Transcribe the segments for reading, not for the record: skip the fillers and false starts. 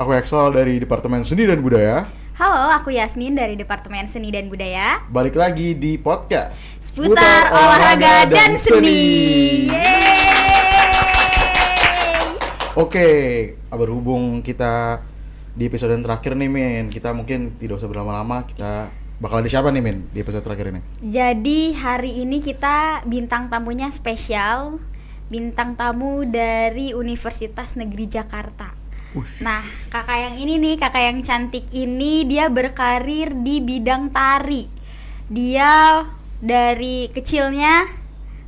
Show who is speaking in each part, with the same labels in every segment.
Speaker 1: Aku Axel dari Departemen Seni dan Budaya.
Speaker 2: Halo, aku Yasmin dari Departemen Seni dan Budaya.
Speaker 1: Balik lagi di podcast
Speaker 2: Seputar olahraga dan seni.
Speaker 1: Oke, berhubung kita di episode yang terakhir nih Min, kita mungkin tidak usah berlama-lama, kita bakal ada siapa nih Min di episode terakhir ini?
Speaker 2: Jadi hari ini kita bintang tamunya spesial, bintang tamu dari Universitas Negeri Jakarta. Nah, kakak yang ini nih, kakak yang cantik ini, dia berkarir di bidang tari. Dia dari kecilnya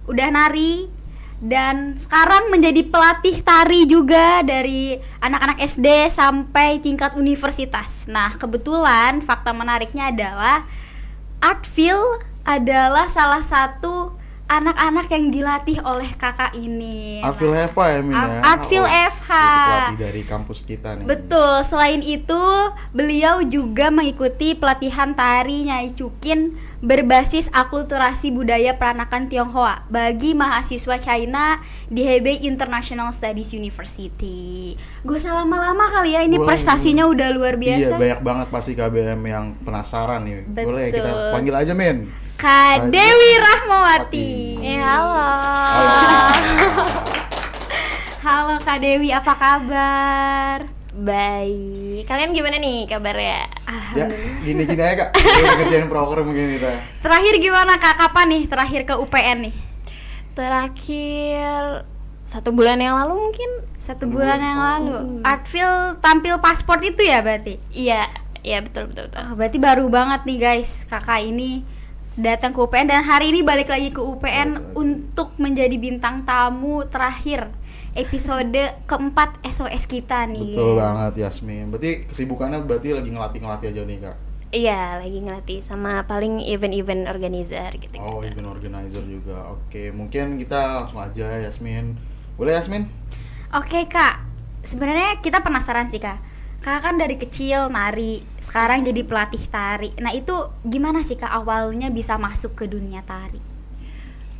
Speaker 2: udah nari dan sekarang menjadi pelatih tari juga dari anak-anak SD sampai tingkat universitas. Nah, kebetulan fakta menariknya adalah Artfil adalah salah satu anak-anak yang dilatih oleh kakak ini.
Speaker 1: Artfil FH ya Min ya?
Speaker 2: Artfil FH.
Speaker 1: Pelatih dari kampus kita nih.
Speaker 2: Betul, selain itu beliau juga mengikuti pelatihan tari Nyai Cukin berbasis akulturasi budaya peranakan Tionghoa bagi mahasiswa China di Hebei International Studies University. Gak usah lama-lama kali ya, ini prestasinya udah luar biasa.
Speaker 1: Iya, banyak banget pasti KBM yang penasaran nih.
Speaker 2: Betul.
Speaker 1: Boleh kita panggil aja Min.
Speaker 2: Kak Dewi Rahmawati.
Speaker 3: Halo.
Speaker 2: Halo Kak Dewi, apa kabar?
Speaker 3: Baik. Kalian gimana nih kabarnya?
Speaker 1: Ya, gini-gini aja Kak. Kita ngerjain program mungkin kita.
Speaker 2: Terakhir gimana Kak? Kapan nih terakhir ke UPN nih?
Speaker 3: Terakhir 1 bulan yang lalu mungkin.
Speaker 2: 1 bulan yang lalu. Artfil tampil paspor itu ya berarti?
Speaker 3: Iya betul.
Speaker 2: Berarti baru banget nih guys, kakak ini datang ke UPN dan hari ini balik lagi ke UPN untuk menjadi bintang tamu terakhir episode keempat SOS kita nih.
Speaker 1: Betul banget Yasmin. Berarti kesibukannya lagi ngelatih aja nih Kak?
Speaker 3: Iya, lagi ngelatih sama paling event-event organizer gitu.
Speaker 1: Oh, event organizer juga. Oke, mungkin kita langsung aja Yasmin. Boleh Yasmin?
Speaker 2: Oke Kak, sebenarnya kita penasaran sih Kak. Kakak kan dari kecil nari, sekarang jadi pelatih tari. Nah itu gimana sih Kak awalnya bisa masuk ke dunia tari?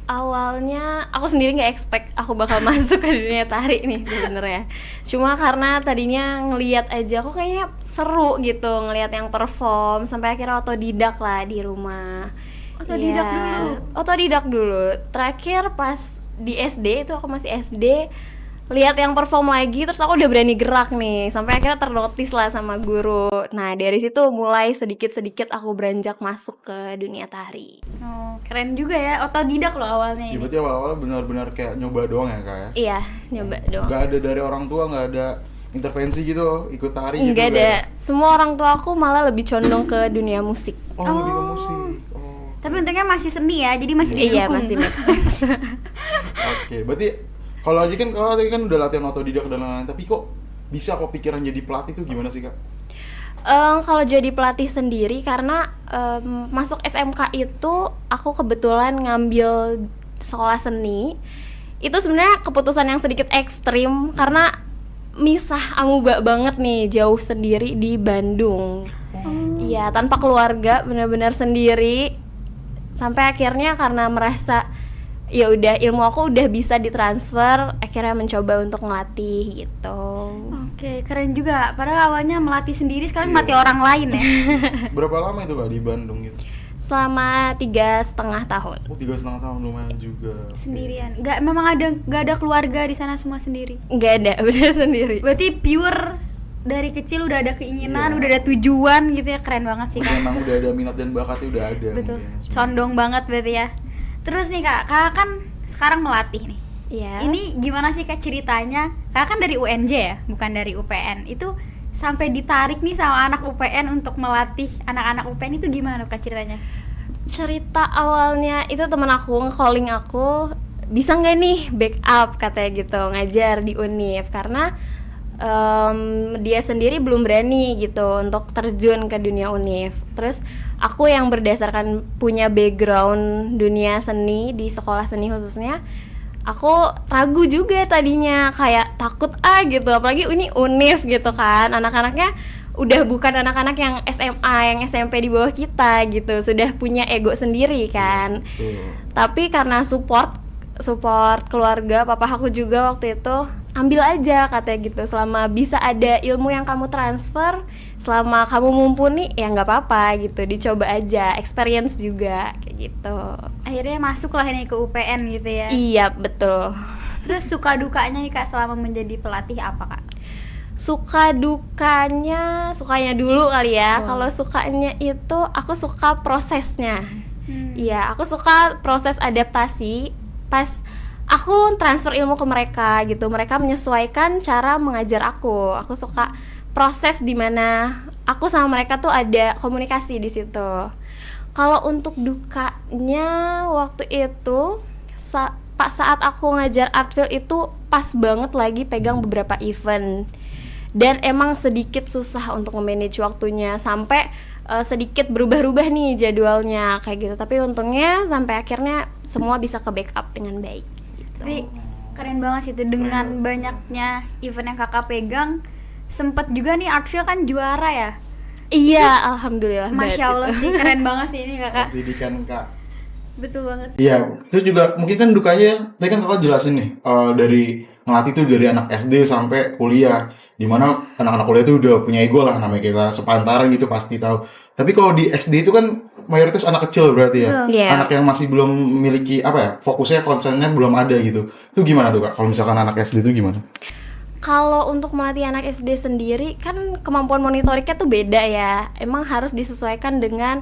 Speaker 3: Awalnya aku sendiri nggak expect aku bakal masuk ke dunia tari nih sebenarnya. Cuma karena tadinya ngelihat aja aku kayaknya seru gitu ngelihat yang perform, sampai akhirnya otodidak lah di rumah. Otodidak dulu. Terakhir pas di SD itu aku masih SD, lihat yang perform lagi terus aku udah berani gerak nih, sampai akhirnya ternotis lah sama guru. Nah dari situ mulai sedikit aku beranjak masuk ke dunia tari.
Speaker 2: Oh, keren juga ya, otodidak loh awalnya
Speaker 1: Ya,
Speaker 2: ini.
Speaker 1: berarti awal-awal benar-benar kayak nyoba doang ya Kak ya?
Speaker 3: Iya, nyoba doang.
Speaker 1: Gak ada dari orang tua, gak ada intervensi gitu, ikut tari gitu?
Speaker 3: Nggak ada. Semua orang tua aku malah lebih condong ke dunia musik.
Speaker 1: Oh, lebih ke musik. Oh.
Speaker 2: Tapi untungnya masih seni ya, jadi masih
Speaker 3: Iya,
Speaker 2: didukung.
Speaker 3: masih
Speaker 1: Oke, berarti kalau tadi kan udah latihan otodidak dan lain-lain, tapi kok bisa pikiran jadi pelatih tuh gimana sih Kak?
Speaker 3: Kalau jadi pelatih sendiri karena masuk SMK itu aku kebetulan ngambil sekolah seni. Itu sebenarnya keputusan yang sedikit ekstrim karena misah amuba banget nih, jauh sendiri di Bandung. Iya, tanpa keluarga, benar-benar sendiri. Sampai akhirnya karena merasa ya udah ilmu aku udah bisa ditransfer, akhirnya mencoba untuk ngelatih gitu.
Speaker 2: Oke, keren juga. Padahal awalnya melatih sendiri, sekarang melatih orang lain ya.
Speaker 1: Berapa lama itu Kak di Bandung gitu?
Speaker 3: Selama 3,5 tahun.
Speaker 1: Oh, 3,5 tahun, lumayan juga.
Speaker 2: Sendirian. Nggak ada keluarga di sana, semua sendiri.
Speaker 3: Nggak ada, bener sendiri.
Speaker 2: Berarti pure dari kecil udah ada keinginan,
Speaker 1: Iya.
Speaker 2: udah ada tujuan gitu ya, keren banget sih Kak.
Speaker 1: Memang udah ada minat dan bakatnya udah ada.
Speaker 2: Betul,
Speaker 1: mungkin.
Speaker 2: condong banget berarti ya. Terus nih Kak, Kakak kan sekarang melatih nih.
Speaker 3: Iya.
Speaker 2: Ini gimana sih Kak ceritanya? Kakak kan dari UNJ ya, bukan dari UPN. Itu sampai ditarik nih sama anak UPN untuk melatih anak-anak UPN itu gimana Kak ceritanya?
Speaker 3: Cerita awalnya itu temen aku nge-calling aku, bisa nggak nih backup katanya gitu ngajar di Univ, karena dia sendiri belum berani gitu untuk terjun ke dunia Univ. Terus aku yang berdasarkan punya background dunia seni di sekolah seni khususnya, aku ragu juga tadinya, kayak takut gitu, apalagi ini Univ gitu kan, anak-anaknya udah bukan anak-anak yang SMA, yang SMP di bawah kita gitu, sudah punya ego sendiri kan. Tapi karena support keluarga, papa aku juga waktu itu ambil aja katanya gitu, selama bisa ada ilmu yang kamu transfer, selama kamu mumpuni ya nggak apa-apa gitu, dicoba aja, experience juga kayak gitu.
Speaker 2: Akhirnya masuk lah ini ke UPN gitu ya.
Speaker 3: Iya betul.
Speaker 2: Terus suka dukanya nih Kak selama menjadi pelatih apa Kak?
Speaker 3: Suka dukanya dulu kali ya.
Speaker 2: Oh.
Speaker 3: Kalau sukanya itu aku suka prosesnya.
Speaker 2: Hmm.
Speaker 3: Iya, aku suka proses adaptasi pas aku transfer ilmu ke mereka gitu. Mereka menyesuaikan cara mengajar aku. Aku suka proses dimana aku sama mereka tuh ada komunikasi di situ. Kalau untuk dukanya waktu itu saat aku ngajar Artfield itu pas banget lagi pegang beberapa event. Dan emang sedikit susah untuk memanage waktunya, sampai sedikit berubah-ubah nih jadwalnya kayak gitu. Tapi untungnya sampai akhirnya semua bisa ke backup dengan baik gitu.
Speaker 2: Tapi keren banget sih itu dengan banyaknya event yang Kakak pegang. Sempet juga nih Artfield kan juara ya.
Speaker 3: Iya, alhamdulillah.
Speaker 2: Masya Allah sih, keren banget sih ini Kakak.
Speaker 1: Didikan Kak.
Speaker 2: Betul banget.
Speaker 1: Iya, terus juga mungkin kan dukanya, tadi kan Kakak jelasin nih, dari ngelatih tuh dari anak SD sampai kuliah, dimana anak-anak kuliah tuh udah punya ego lah, namanya kita sepantaran gitu pasti tahu. Tapi kalau di SD itu kan mayoritas anak kecil berarti ya,
Speaker 2: Betul.
Speaker 3: Iya.
Speaker 1: anak yang masih belum memiliki apa ya, fokusnya konsennya belum ada gitu. Itu gimana tuh Kak? Kalau misalkan anak SD itu gimana?
Speaker 3: Kalau untuk melatih anak SD sendiri kan kemampuan motoriknya tuh beda ya. Emang harus disesuaikan dengan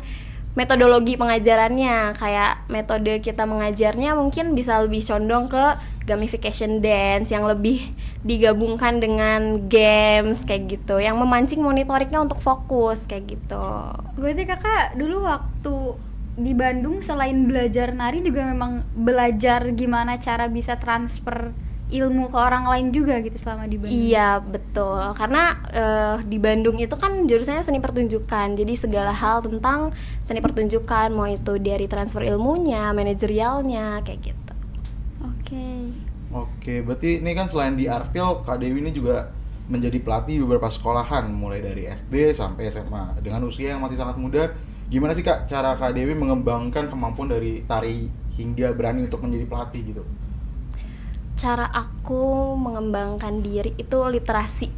Speaker 3: metodologi pengajarannya. Kayak metode kita mengajarnya mungkin bisa lebih condong ke gamification dance yang lebih digabungkan dengan games kayak gitu, yang memancing motoriknya untuk fokus kayak gitu.
Speaker 2: Berarti Kakak dulu waktu di Bandung selain belajar nari juga memang belajar gimana cara bisa transfer ilmu ke orang lain juga gitu selama di Bandung.
Speaker 3: Iya betul, karena di Bandung itu kan jurusannya seni pertunjukan, jadi segala hal tentang seni pertunjukan, mau itu dari transfer ilmunya, manajerialnya kayak gitu.
Speaker 2: Oke.
Speaker 1: Berarti ini kan selain di Artfield, Kak Dewi ini juga menjadi pelatih beberapa sekolahan, mulai dari SD sampai SMA. Dengan usia yang masih sangat muda, gimana sih Kak cara Kak Dewi mengembangkan kemampuan dari tari hingga berani untuk menjadi pelatih gitu?
Speaker 3: Cara aku mengembangkan diri itu literasi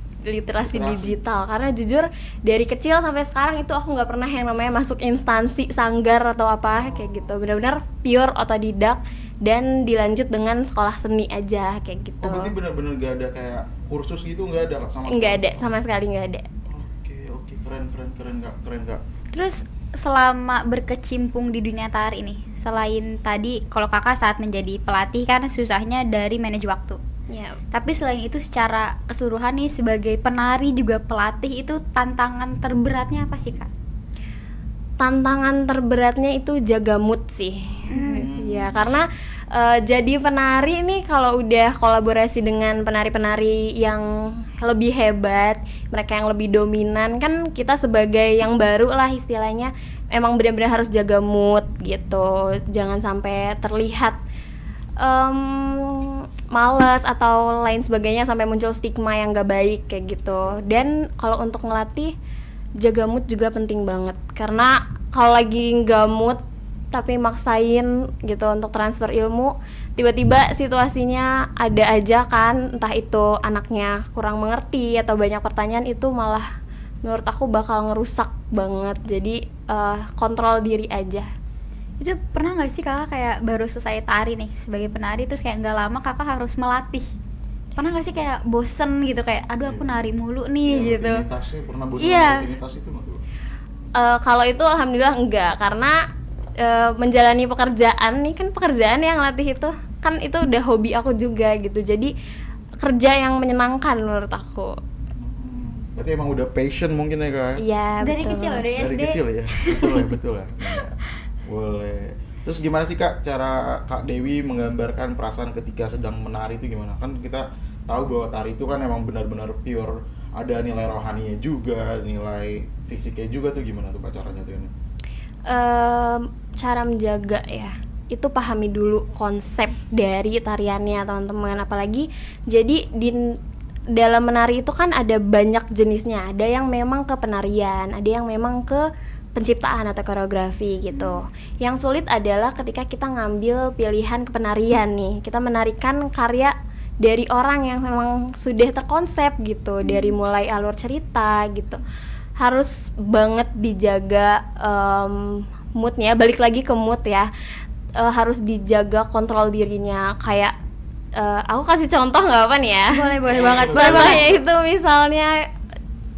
Speaker 3: digital, karena jujur dari kecil sampai sekarang itu aku nggak pernah yang namanya masuk instansi sanggar atau apa kayak gitu, benar-benar pure otodidak dan dilanjut dengan sekolah seni aja kayak gitu.
Speaker 1: Oh, berarti benar-benar gak ada kayak kursus gitu, nggak ada Kak, sama
Speaker 3: Nggak ada, sama sekali nggak ada.
Speaker 1: Oke, keren Kak.
Speaker 2: Terus selama berkecimpung di dunia tari ini, selain tadi kalau Kakak saat menjadi pelatih kan susahnya dari manage waktu.
Speaker 3: Ya,
Speaker 2: Tapi selain itu secara keseluruhan nih sebagai penari juga pelatih itu tantangan terberatnya apa sih Kak?
Speaker 3: tantangan terberatnya itu jaga mood sih. Ya, karena jadi penari nih kalau udah kolaborasi dengan penari-penari yang lebih hebat, mereka yang lebih dominan, kan kita sebagai yang baru lah istilahnya emang benar-benar harus jaga mood gitu. Jangan sampai terlihat males atau lain sebagainya sampai muncul stigma yang gak baik kayak gitu. Dan kalau untuk ngelatih jaga mood juga penting banget, karena kalau lagi gak mood tapi maksain gitu untuk transfer ilmu, tiba-tiba situasinya ada aja kan, entah itu anaknya kurang mengerti atau banyak pertanyaan, itu malah menurut aku bakal ngerusak banget. Jadi kontrol diri aja.
Speaker 2: Itu pernah nggak sih Kakak kayak baru selesai tari nih sebagai penari, terus kayak nggak lama Kakak harus melatih? Pernah nggak sih kayak bosen gitu, kayak aduh aku nari mulu nih gitu?
Speaker 1: Rutinitasnya pernah bosan
Speaker 2: Iya.
Speaker 1: rutinitas itu nggak tuh?
Speaker 3: Kalau itu alhamdulillah enggak, karena menjalani pekerjaan nih kan, pekerjaan yang latih itu kan itu udah hobi aku juga gitu, jadi kerja yang menyenangkan menurut aku.
Speaker 1: Berarti emang udah passion mungkin ya Kak?
Speaker 3: Iya,
Speaker 2: Dari
Speaker 3: betul.
Speaker 2: kecil loh, dari
Speaker 1: Dari
Speaker 2: SD.
Speaker 1: kecil ya? Betul ya. Iya. Boleh. Terus gimana sih Kak cara Kak Dewi menggambarkan perasaan ketika sedang menari itu gimana? Kan kita tahu bahwa tari itu kan emang benar-benar pure, ada nilai rohaninya juga, nilai fisiknya juga tuh, gimana tuh Kak caranya tuh ini?
Speaker 3: Cara menjaga ya, itu pahami dulu konsep dari tariannya teman-teman. Apalagi jadi di dalam menari itu kan ada banyak jenisnya, ada yang memang ke penarian, ada yang memang ke penciptaan atau koreografi gitu. Yang sulit adalah ketika kita ngambil pilihan ke penarian nih, kita menarikan karya dari orang yang memang sudah terkonsep gitu, dari mulai alur cerita gitu. Harus banget dijaga moodnya, balik lagi ke mood ya. Harus dijaga kontrol dirinya. Kayak aku kasih contoh nggak apa nih ya?
Speaker 2: Boleh banget.
Speaker 3: Contohnya itu misalnya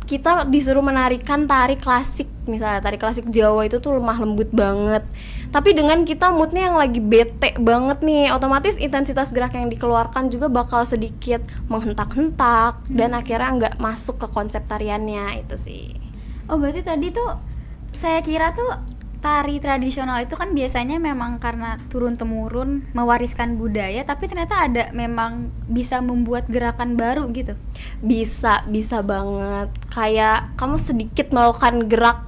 Speaker 3: kita disuruh menarikan tari klasik, misalnya tari klasik Jawa itu tuh lemah lembut banget, tapi dengan kita moodnya yang lagi bete banget nih, otomatis intensitas gerak yang dikeluarkan juga bakal sedikit menghentak-hentak dan akhirnya nggak masuk ke konsep tariannya itu sih.
Speaker 2: Oh, berarti tadi tuh saya kira tuh tari tradisional itu kan biasanya memang karena turun-temurun mewariskan budaya, tapi ternyata ada memang bisa membuat gerakan baru gitu.
Speaker 3: Bisa banget. Kayak kamu sedikit melakukan gerak.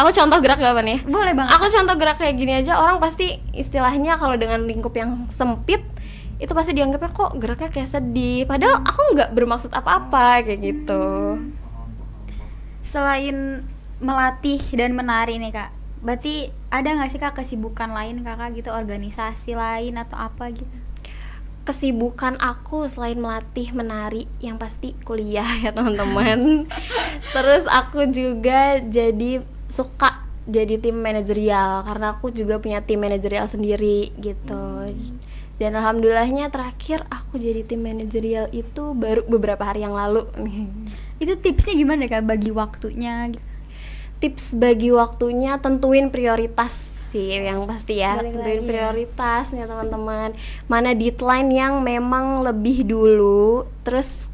Speaker 3: Aku contoh gerak gak apa nih?
Speaker 2: Boleh banget.
Speaker 3: Aku contoh gerak kayak gini aja, orang pasti istilahnya kalau dengan lingkup yang sempit itu pasti dianggapnya kok geraknya kayak sedih. Padahal aku nggak bermaksud apa-apa kayak gitu.
Speaker 2: Selain melatih dan menari nih Kak, berarti ada nggak sih Kak kesibukan lain Kakak gitu, organisasi lain atau apa gitu?
Speaker 3: Kesibukan aku selain melatih menari yang pasti kuliah ya teman-teman. Terus aku juga suka jadi tim manajerial karena aku juga punya tim manajerial sendiri gitu. Dan alhamdulillahnya terakhir aku jadi tim manajerial itu baru beberapa hari yang lalu nih.
Speaker 2: Itu tipsnya gimana Kak bagi waktunya gitu?
Speaker 3: Tips bagi waktunya, tentuin prioritas sih yang pasti ya.
Speaker 2: Balik
Speaker 3: Tentuin
Speaker 2: lagi
Speaker 3: prioritas ya teman-teman. Mana deadline yang memang lebih dulu. Terus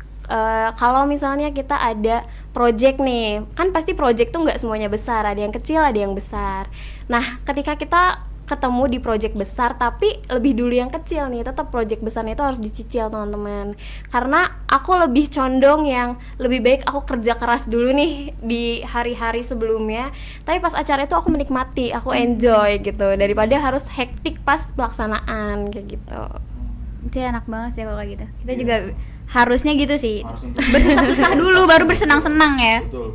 Speaker 3: kalau misalnya kita ada project nih, kan pasti project tuh nggak semuanya besar, ada yang kecil, ada yang besar. Nah, ketika kita ketemu di project besar tapi lebih dulu yang kecil nih, tetap project besarnya itu harus dicicil teman-teman. Karena aku lebih condong yang lebih baik aku kerja keras dulu nih di hari-hari sebelumnya, tapi pas acara itu aku menikmati, aku enjoy gitu, daripada harus hektik pas pelaksanaan kayak gitu.
Speaker 2: Itu enak banget sih kalau kayak gitu. Kita juga harusnya gitu sih. Bersusah-susah dulu baru bersenang-senang ya.
Speaker 1: Betul.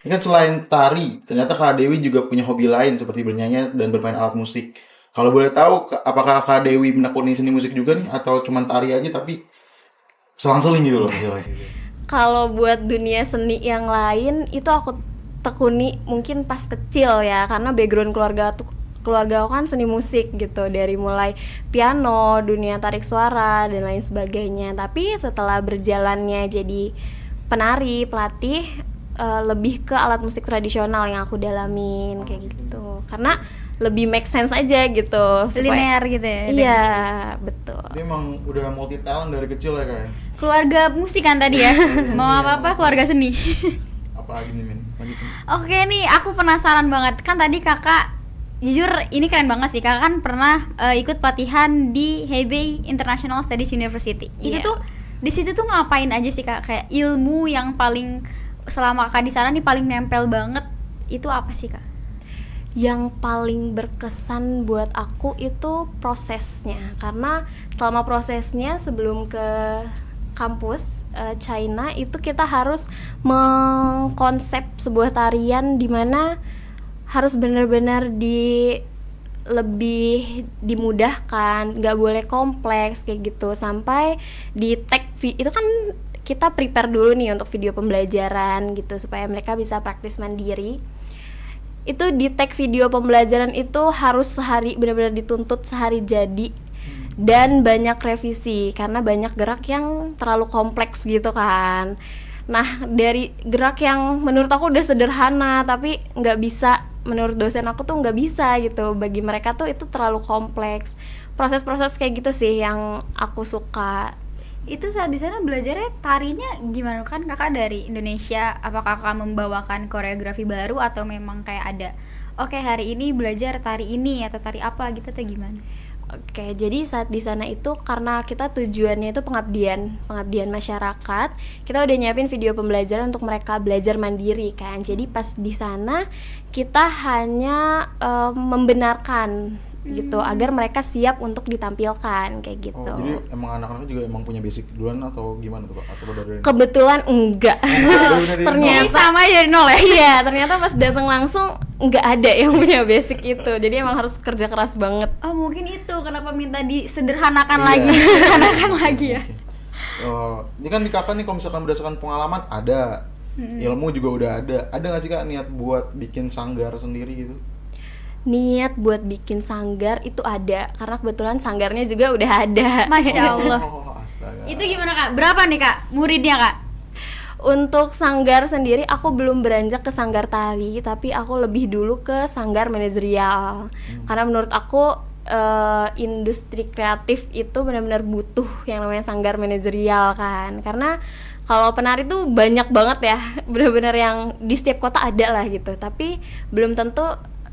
Speaker 1: Ini kan selain tari, ternyata Kak Dewi juga punya hobi lain seperti bernyanyi dan bermain alat musik. Kalau boleh tahu, apakah Kak Dewi menekuni seni musik juga nih, atau cuma tari aja tapi selang-seling gitu loh misalnya?
Speaker 3: Kalau buat dunia seni yang lain itu aku tekuni mungkin pas kecil ya, karena background keluarga aku kan seni musik gitu, dari mulai piano, dunia tarik suara dan lain sebagainya. Tapi setelah berjalannya jadi penari, pelatih, lebih ke alat musik tradisional yang aku dalamin kayak gitu, karena lebih make sense aja gitu,
Speaker 2: Linear gitu ya.
Speaker 3: Iya, betul.
Speaker 1: Dia emang udah multi talent dari kecil ya Kak?
Speaker 2: Keluarga musik kan tadi ya. Mau apa-apa keluarga seni.
Speaker 1: Apalagi nih Min? Lanjutin.
Speaker 2: Oke nih, aku penasaran banget. Kan tadi Kakak, jujur ini keren banget sih. Kakak kan pernah ikut pelatihan di Hebei International Studies University. Itu
Speaker 3: Iya.
Speaker 2: tuh di situ tuh ngapain aja sih Kak? Kayak ilmu yang paling selama Kakak di sana nih paling nempel banget itu apa sih Kak?
Speaker 3: Yang paling berkesan buat aku itu prosesnya, karena selama prosesnya sebelum ke kampus China itu kita harus mengkonsep sebuah tarian di mana harus benar-benar lebih dimudahkan, nggak boleh kompleks kayak gitu, sampai di tag itu kan kita prepare dulu nih untuk video pembelajaran gitu supaya mereka bisa praktis mandiri. Itu di tag video pembelajaran itu harus benar-benar dituntut sehari jadi, dan banyak revisi karena banyak gerak yang terlalu kompleks gitu kan. Nah, dari gerak yang menurut aku udah sederhana tapi nggak bisa, menurut dosen aku tuh nggak bisa gitu, bagi mereka tuh itu terlalu kompleks. Proses-proses kayak gitu sih yang aku suka.
Speaker 2: Itu saat di sana belajarnya tarinya gimana? Kan Kakak dari Indonesia, apakah Kakak membawakan koreografi baru atau memang kayak ada oke hari ini belajar tari ini atau tari apa gitu atau gimana?
Speaker 3: Oke, jadi saat di sana itu karena kita tujuannya itu pengabdian masyarakat, kita udah nyiapin video pembelajaran untuk mereka belajar mandiri kan. Jadi pas di sana kita hanya membenarkan gitu, agar mereka siap untuk ditampilkan kayak gitu.
Speaker 1: Oh, jadi emang anak-anaknya juga emang punya basic duluan atau gimana tuh Kak? Atau dari
Speaker 3: Kebetulan enggak. Ternyata
Speaker 2: Ini sama aja dari nol ya.
Speaker 3: Iya, ternyata pas datang langsung nggak ada yang punya basic itu. Jadi emang harus kerja keras banget.
Speaker 2: Oh, mungkin itu kenapa minta disederhanakan
Speaker 1: Iya.
Speaker 2: lagi, disederhanakan lagi ya.
Speaker 1: Oh, ini kan di Kakak nih kalau misalkan berdasarkan pengalaman ada, ilmu juga udah ada. Ada nggak sih Kak niat buat bikin sanggar sendiri gitu?
Speaker 3: Niat buat bikin sanggar itu ada, karena kebetulan sanggarnya juga udah ada.
Speaker 2: Masya Allah.
Speaker 1: Oh, astaga.
Speaker 2: Itu gimana Kak? Berapa nih Kak muridnya Kak?
Speaker 3: Untuk sanggar sendiri aku belum beranjak ke sanggar tari, tapi aku lebih dulu ke sanggar manajerial. Karena menurut aku industri kreatif itu benar-benar butuh yang namanya sanggar manajerial kan. Karena kalau penari tuh banyak banget ya, benar-benar yang di setiap kota ada lah gitu. Tapi belum tentu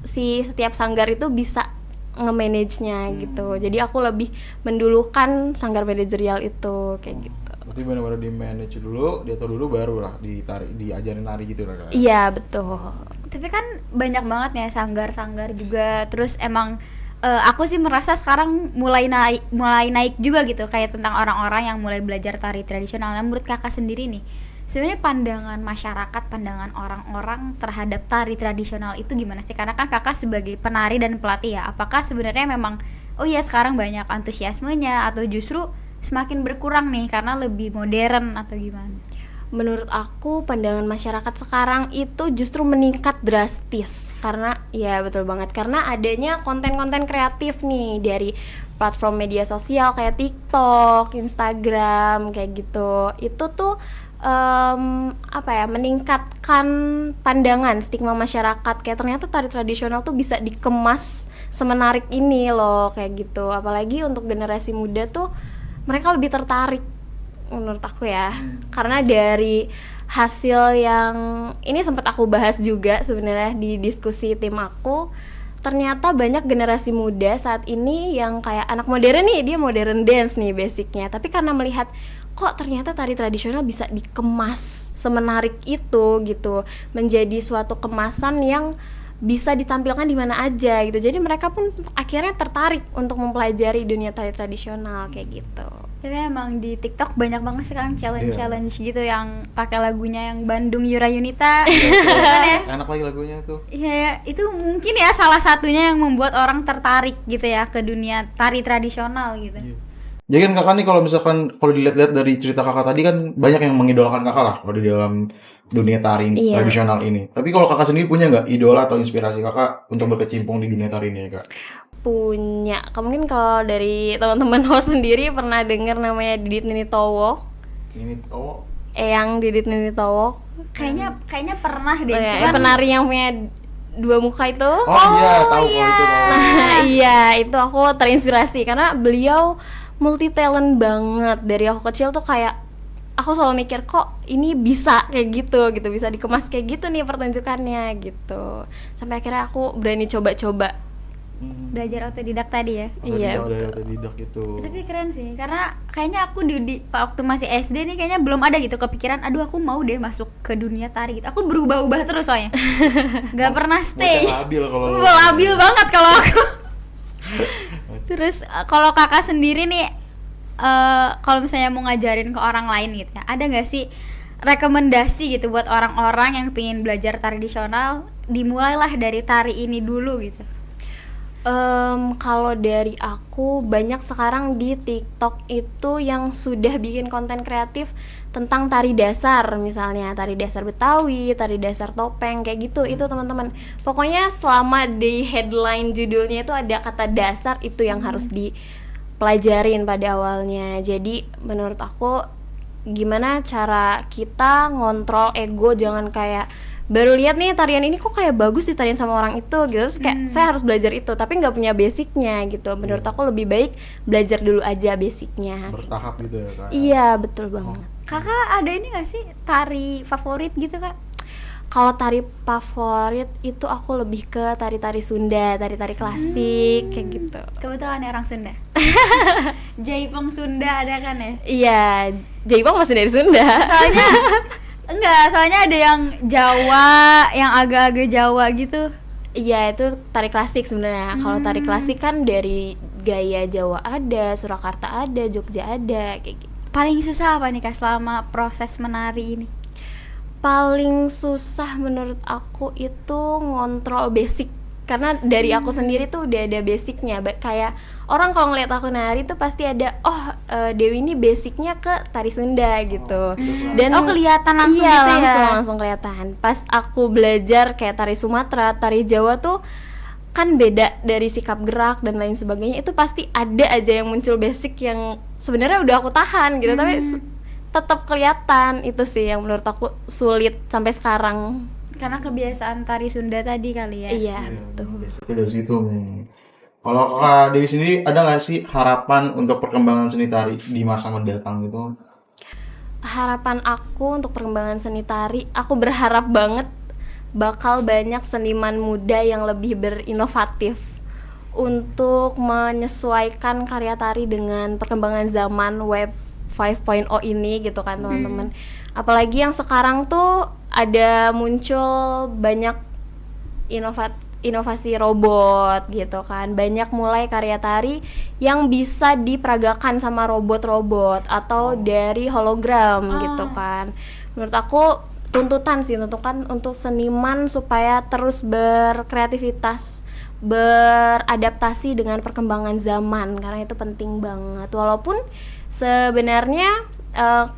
Speaker 3: si setiap sanggar itu bisa nge-manage-nya gitu. Jadi aku lebih mendulukan sanggar manajerial itu kayak gitu.
Speaker 1: Berarti benar-benar di manage dulu, diatur dulu baru lah diajarin nari gitu lah Kak.
Speaker 3: Iya, betul.
Speaker 2: Tapi kan banyak banget ya sanggar-sanggar juga. Terus emang aku sih merasa sekarang mulai naik juga gitu, kayak tentang orang-orang yang mulai belajar tari tradisional. Nah, menurut Kakak sendiri nih, sebenarnya pandangan masyarakat, pandangan orang-orang terhadap tari tradisional itu gimana sih? Karena kan Kakak sebagai penari dan pelatih ya, apakah sebenarnya memang oh iya sekarang banyak antusiasmenya atau justru semakin berkurang nih karena lebih modern atau gimana?
Speaker 3: Menurut aku pandangan masyarakat sekarang itu justru meningkat drastis, karena ya betul banget, karena adanya konten-konten kreatif nih dari platform media sosial kayak TikTok, Instagram kayak gitu. Itu tuh meningkatkan pandangan stigma masyarakat, kayak ternyata tari tradisional tuh bisa dikemas semenarik ini loh kayak gitu. Apalagi untuk generasi muda tuh mereka lebih tertarik menurut aku ya, karena dari hasil yang ini sempat aku bahas juga sebenarnya di diskusi tim aku, ternyata banyak generasi muda saat ini yang kayak anak modern nih, dia modern dance nih basicnya, tapi karena melihat kok ternyata tari tradisional bisa dikemas semenarik itu gitu, menjadi suatu kemasan yang bisa ditampilkan di mana aja gitu. Jadi mereka pun akhirnya tertarik untuk mempelajari dunia tari tradisional kayak gitu.
Speaker 2: Tapi emang di TikTok banyak banget sekarang challenge gitu yang pakai lagunya yang Bandung Yura Yunita. Kan ya?
Speaker 1: Enak lagi lagunya tuh.
Speaker 2: Iya, itu mungkin ya salah satunya yang membuat orang tertarik gitu ya ke dunia tari tradisional gitu.
Speaker 1: Iya. Jadi kan Kakak nih kalau dilihat-lihat dari cerita Kakak tadi kan banyak yang mengidolakan Kakak lah kalau di dalam dunia tari tradisional ini. Tapi kalau Kakak sendiri punya nggak idola atau inspirasi Kakak untuk berkecimpung di dunia tari ini ya Kak?
Speaker 3: Punya. Mungkin kalau dari teman-teman host sendiri pernah dengar namanya Didit Ninitowo. Eyang Didit Ninitowo.
Speaker 2: Kayaknya pernah deh.
Speaker 3: Cuman penari yang punya dua muka itu.
Speaker 1: Oh iya, tahu kalau itu tahu.
Speaker 3: Nah, iya, itu aku terinspirasi karena beliau multi talent banget. Dari aku kecil tuh kayak aku selalu mikir kok ini bisa kayak gitu, bisa dikemas kayak gitu nih pertunjukannya gitu. Sampai akhirnya aku berani coba-coba.
Speaker 2: Belajar otodidak tadi ya.
Speaker 3: Iya.
Speaker 1: Dari otodidak itu.
Speaker 2: Tapi keren sih, karena kayaknya aku di waktu masih SD nih kayaknya belum ada gitu kepikiran, aduh aku mau deh masuk ke dunia tari gitu. Aku berubah-ubah terus soalnya. Gak pernah stay. Labil banget kalau aku. Terus kalau Kakak sendiri nih, kalau misalnya mau ngajarin ke orang lain gitu ya, ada nggak sih rekomendasi gitu buat orang-orang yang pengen belajar tradisional, dimulailah dari tari ini dulu gitu?
Speaker 3: Kalau dari aku banyak sekarang di TikTok itu yang sudah bikin konten kreatif tentang tari dasar, misalnya tari dasar Betawi, tari dasar topeng kayak gitu. Itu teman-teman, pokoknya selama di headline judulnya itu ada kata dasar, itu yang harus dipelajarin pada awalnya. Jadi menurut aku gimana cara kita ngontrol ego, jangan kayak baru lihat nih tarian ini kok kayak bagus ditarian sama orang itu gitu, terus kayak saya harus belajar itu tapi nggak punya basicnya gitu. Menurut aku lebih baik belajar dulu aja basicnya.
Speaker 1: Bertahap gitu ya Kak?
Speaker 3: Iya, betul banget.
Speaker 2: Kakak ada ini nggak sih tari favorit gitu Kak?
Speaker 3: Kalau tari favorit itu aku lebih ke tari-tari Sunda, tari-tari klasik kayak gitu.
Speaker 2: Kebetulan orang Sunda. Jaipong Sunda ada kan ya?
Speaker 3: Iya, Jaipong masih dari Sunda.
Speaker 2: Soalnya ada yang Jawa, yang agak-agak Jawa gitu.
Speaker 3: Iya, itu tari klasik sebenarnya. Kalau tari klasik kan dari gaya Jawa ada, Surakarta ada, Jogja ada, kayak gitu.
Speaker 2: Paling susah apa nih Kak selama proses menari ini?
Speaker 3: Paling susah menurut aku itu ngontrol basic. Karena dari aku sendiri tuh udah ada basicnya. Kayak orang kalau ngeliat aku nari tuh pasti ada, Dewi ini basicnya ke tari Sunda gitu. Dan
Speaker 2: Kelihatan langsung
Speaker 3: iya,
Speaker 2: gitu ya?
Speaker 3: langsung kelihatan. Pas aku belajar kayak tari Sumatera, tari Jawa tuh kan beda dari sikap gerak dan lain sebagainya. Itu pasti ada aja yang muncul basic yang sebenarnya udah aku tahan gitu, tapi tetap kelihatan. Itu sih yang menurut aku sulit sampai sekarang.
Speaker 2: Karena kebiasaan tari Sunda tadi kali ya?
Speaker 3: Iya, betul.
Speaker 1: Basicnya dari situ nih. Kalau Kak Dewi sendiri ada nggak sih harapan untuk perkembangan seni tari di masa mendatang gitu?
Speaker 3: Harapan aku untuk perkembangan seni tari, aku berharap banget bakal banyak seniman muda yang lebih berinovatif untuk menyesuaikan karya tari dengan perkembangan zaman web 5.0 ini gitu kan teman-teman. Apalagi yang sekarang tuh ada muncul banyak inovasi robot gitu kan. Banyak mulai karya tari yang bisa diperagakan sama robot-robot atau dari hologram gitu kan. Menurut aku tuntutan untuk seniman supaya terus berkreativitas, beradaptasi dengan perkembangan zaman, karena itu penting banget. Walaupun sebenarnya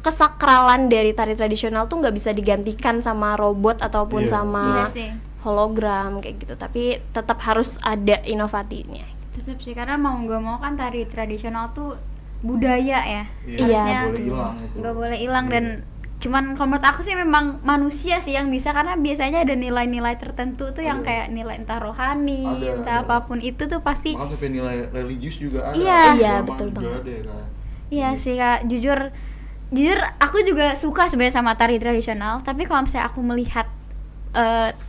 Speaker 3: kesakralan dari tari tradisional tuh nggak bisa digantikan sama robot ataupun sama
Speaker 2: Iya sih.
Speaker 3: hologram kayak gitu, tapi tetap harus ada inovasinya.
Speaker 2: Tetap sih, karena mau nggak mau kan tari tradisional tuh budaya ya.
Speaker 3: Iya,
Speaker 2: Harusnya
Speaker 1: nggak boleh hilang itu.
Speaker 2: nggak boleh hilang. Dan cuman kalau menurut aku sih memang manusia sih yang bisa, karena biasanya ada nilai-nilai tertentu tuh yang kayak nilai entah rohani, entah apapun itu tuh pasti.
Speaker 1: Bahkan sampai nilai religius juga ada.
Speaker 2: Iya.
Speaker 3: Iya,
Speaker 1: Agama
Speaker 3: betul
Speaker 1: juga
Speaker 3: banget.
Speaker 1: ada ya, Kak.
Speaker 2: Iya sih Kak, jujur aku juga suka sebenarnya sama tari tradisional, tapi kalau misalnya aku melihat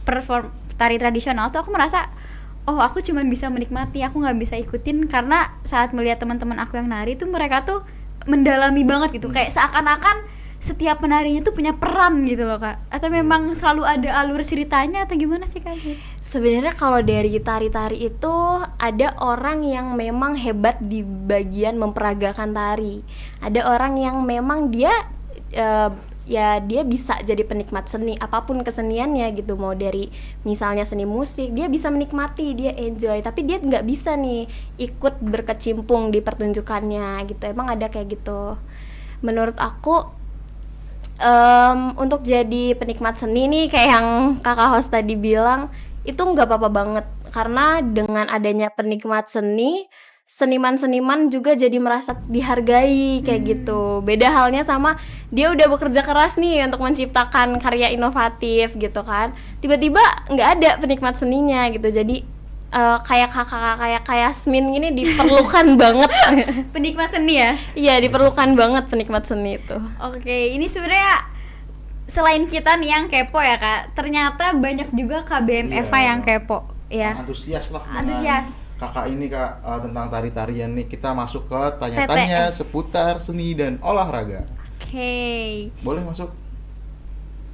Speaker 2: perform tari tradisional tuh aku merasa aku cuman bisa menikmati, aku nggak bisa ikutin, karena saat melihat teman-teman aku yang nari tuh mereka tuh mendalami banget gitu, kayak seakan-akan setiap penarinya tuh punya peran gitu loh Kak. Atau memang selalu ada alur ceritanya atau gimana sih Kak?
Speaker 3: Sebenarnya kalau dari tari-tari itu ada orang yang memang hebat di bagian memperagakan tari. Ada orang yang memang dia dia bisa jadi penikmat seni, apapun keseniannya gitu. Mau dari misalnya seni musik, dia bisa menikmati, dia enjoy, tapi dia nggak bisa nih ikut berkecimpung di pertunjukannya gitu. Emang ada kayak gitu. Menurut aku untuk jadi penikmat seni nih kayak yang kakak host tadi bilang, itu nggak apa-apa banget, karena dengan adanya penikmat seni, seniman-seniman juga jadi merasa dihargai kayak gitu. Beda halnya sama dia udah bekerja keras nih untuk menciptakan karya inovatif gitu kan, tiba-tiba nggak ada penikmat seninya gitu. Jadi kayak kakak kayak Yasmin gini diperlukan banget.
Speaker 2: Penikmat seni ya?
Speaker 3: Iya, diperlukan banget penikmat seni itu.
Speaker 2: Oke, ini sebenarnya selain kita nih yang kepo ya Kak, ternyata banyak juga KBM-FA yang kepo ya.
Speaker 1: Antusias lah dengan
Speaker 2: Antusias.
Speaker 1: kakak ini Kak, tentang tari-tarian nih. Kita masuk ke tanya-tanya
Speaker 2: TTS.
Speaker 1: seputar seni dan olahraga.
Speaker 2: Oke.
Speaker 1: Boleh masuk?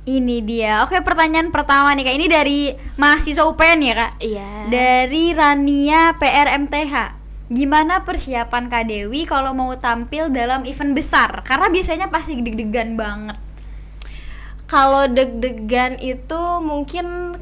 Speaker 2: Ini dia. Oke, pertanyaan pertama nih Kak. Ini dari mahasiswa UPN ya Kak?
Speaker 3: Iya.
Speaker 2: Dari Rania PRMTH. Gimana persiapan Kak Dewi kalau mau tampil dalam event besar? Karena biasanya pasti deg-degan banget.
Speaker 3: Kalau deg-degan itu mungkin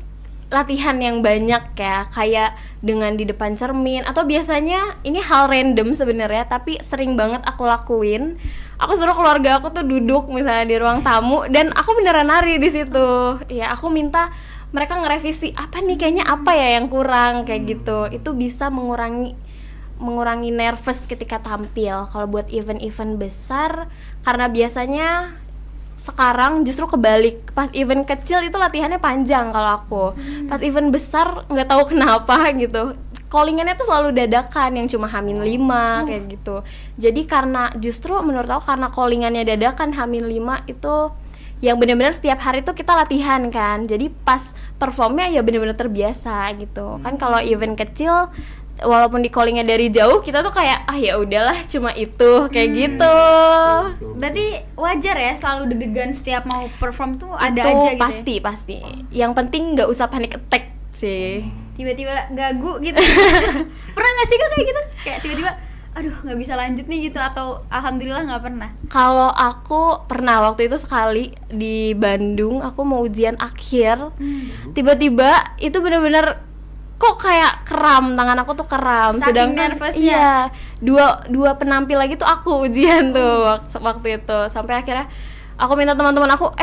Speaker 3: latihan yang banyak ya, kayak dengan di depan cermin, atau biasanya ini hal random sebenarnya tapi sering banget aku lakuin. Aku suruh keluarga aku tuh duduk misalnya di ruang tamu dan aku beneran nari di situ. Ya, aku minta mereka ngerevisi apa nih, kayaknya apa ya yang kurang kayak gitu. Itu bisa mengurangi nervous ketika tampil. Kalau buat event-event besar, karena biasanya sekarang justru kebalik, pas event kecil itu latihannya panjang kalau aku. Pas event besar nggak tahu kenapa gitu, callingannya tuh selalu dadakan, yang cuma H-5 kayak gitu. Jadi karena justru menurut aku karena callingannya dadakan H-5 itu yang benar-benar setiap hari tuh kita latihan kan, jadi pas performnya ya benar-benar terbiasa gitu. Kan kalau event kecil walaupun di callingnya dari jauh, kita tuh kayak ya udahlah cuma itu kayak gitu.
Speaker 2: Berarti wajar ya selalu deg-degan setiap mau perform tuh ada
Speaker 3: Itu
Speaker 2: aja gitu.
Speaker 3: pasti. Yang penting nggak usah panic attack sih.
Speaker 2: tiba-tiba gagu gitu. Pernah nggak sih Kak kayak gitu? Kayak tiba-tiba aduh nggak bisa lanjut nih gitu, atau alhamdulillah nggak pernah?
Speaker 3: Kalau aku pernah waktu itu sekali di Bandung, aku mau ujian akhir, tiba-tiba itu benar-benar kok kayak kram, tangan aku tuh kram.
Speaker 2: Saking
Speaker 3: Sedangkan
Speaker 2: nervousnya.
Speaker 3: iya, dua penampil lagi tuh aku ujian tuh waktu itu. Sampai akhirnya aku minta teman-teman aku,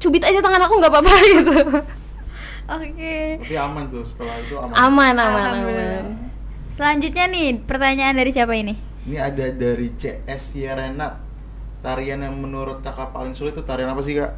Speaker 3: cubit aja tangan aku nggak apa-apa gitu.
Speaker 2: Oke.
Speaker 1: Tapi aman tuh, setelah itu aman.
Speaker 3: Aman.
Speaker 2: Alhamdulillah. Selanjutnya nih, pertanyaan dari siapa ini?
Speaker 1: Ini ada dari CS Yerenat. Tarian yang menurut kakak paling sulit itu tarian apa sih kak?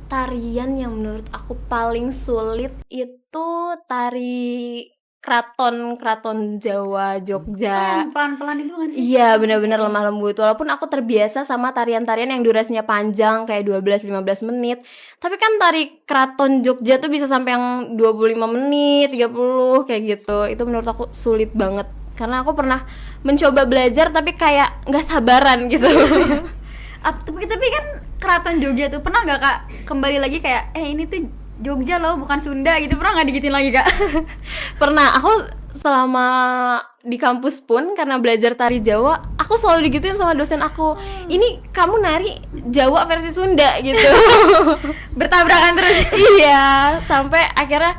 Speaker 3: Tarian yang menurut aku paling sulit itu tari keraton Jawa, Jogja.
Speaker 2: Yang pelan-pelan itu kan sih?
Speaker 3: Iya, benar-benar lemah lembut. Walaupun aku terbiasa sama tarian-tarian yang durasinya panjang kayak 12-15 menit. Tapi kan tari keraton Jogja tuh bisa sampai yang 25 menit, 30 kayak gitu. Itu menurut aku sulit banget. Karena aku pernah mencoba belajar tapi kayak nggak sabaran gitu.
Speaker 2: Tapi kan keraton Jogja tuh pernah nggak Kak kembali lagi kayak ini tuh Jogja loh bukan Sunda gitu, pernah nggak digituin lagi Kak?
Speaker 3: Pernah, aku selama di kampus pun karena belajar tari Jawa, aku selalu digituin sama dosen aku. Ini kamu nari Jawa versi Sunda gitu.
Speaker 2: Bertabrakan terus.
Speaker 3: Iya, sampai akhirnya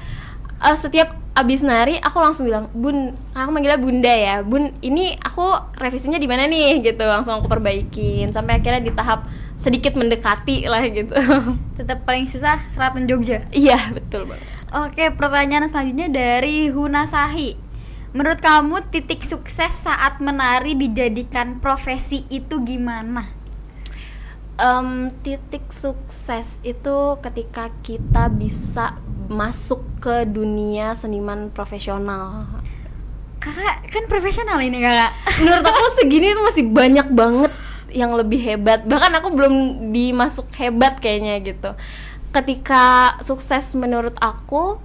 Speaker 3: setiap abis nari aku langsung bilang, "Bun," aku manggilnya Bunda ya. "Bun, ini aku revisinya di mana nih?" gitu. Langsung aku perbaikin sampai akhirnya di tahap sedikit mendekati lah gitu.
Speaker 2: Tetap paling susah keraton Jogja.
Speaker 3: Iya, betul banget.
Speaker 2: Oke, pertanyaan selanjutnya dari Hunasahi. Menurut kamu titik sukses saat menari dijadikan profesi itu gimana?
Speaker 3: Titik sukses itu ketika kita bisa masuk ke dunia seniman profesional.
Speaker 2: Kakak kan profesional ini Kakak.
Speaker 3: Menurut aku segini tuh masih banyak banget yang lebih hebat. Bahkan aku belum dimasuk hebat kayaknya gitu. Ketika sukses menurut aku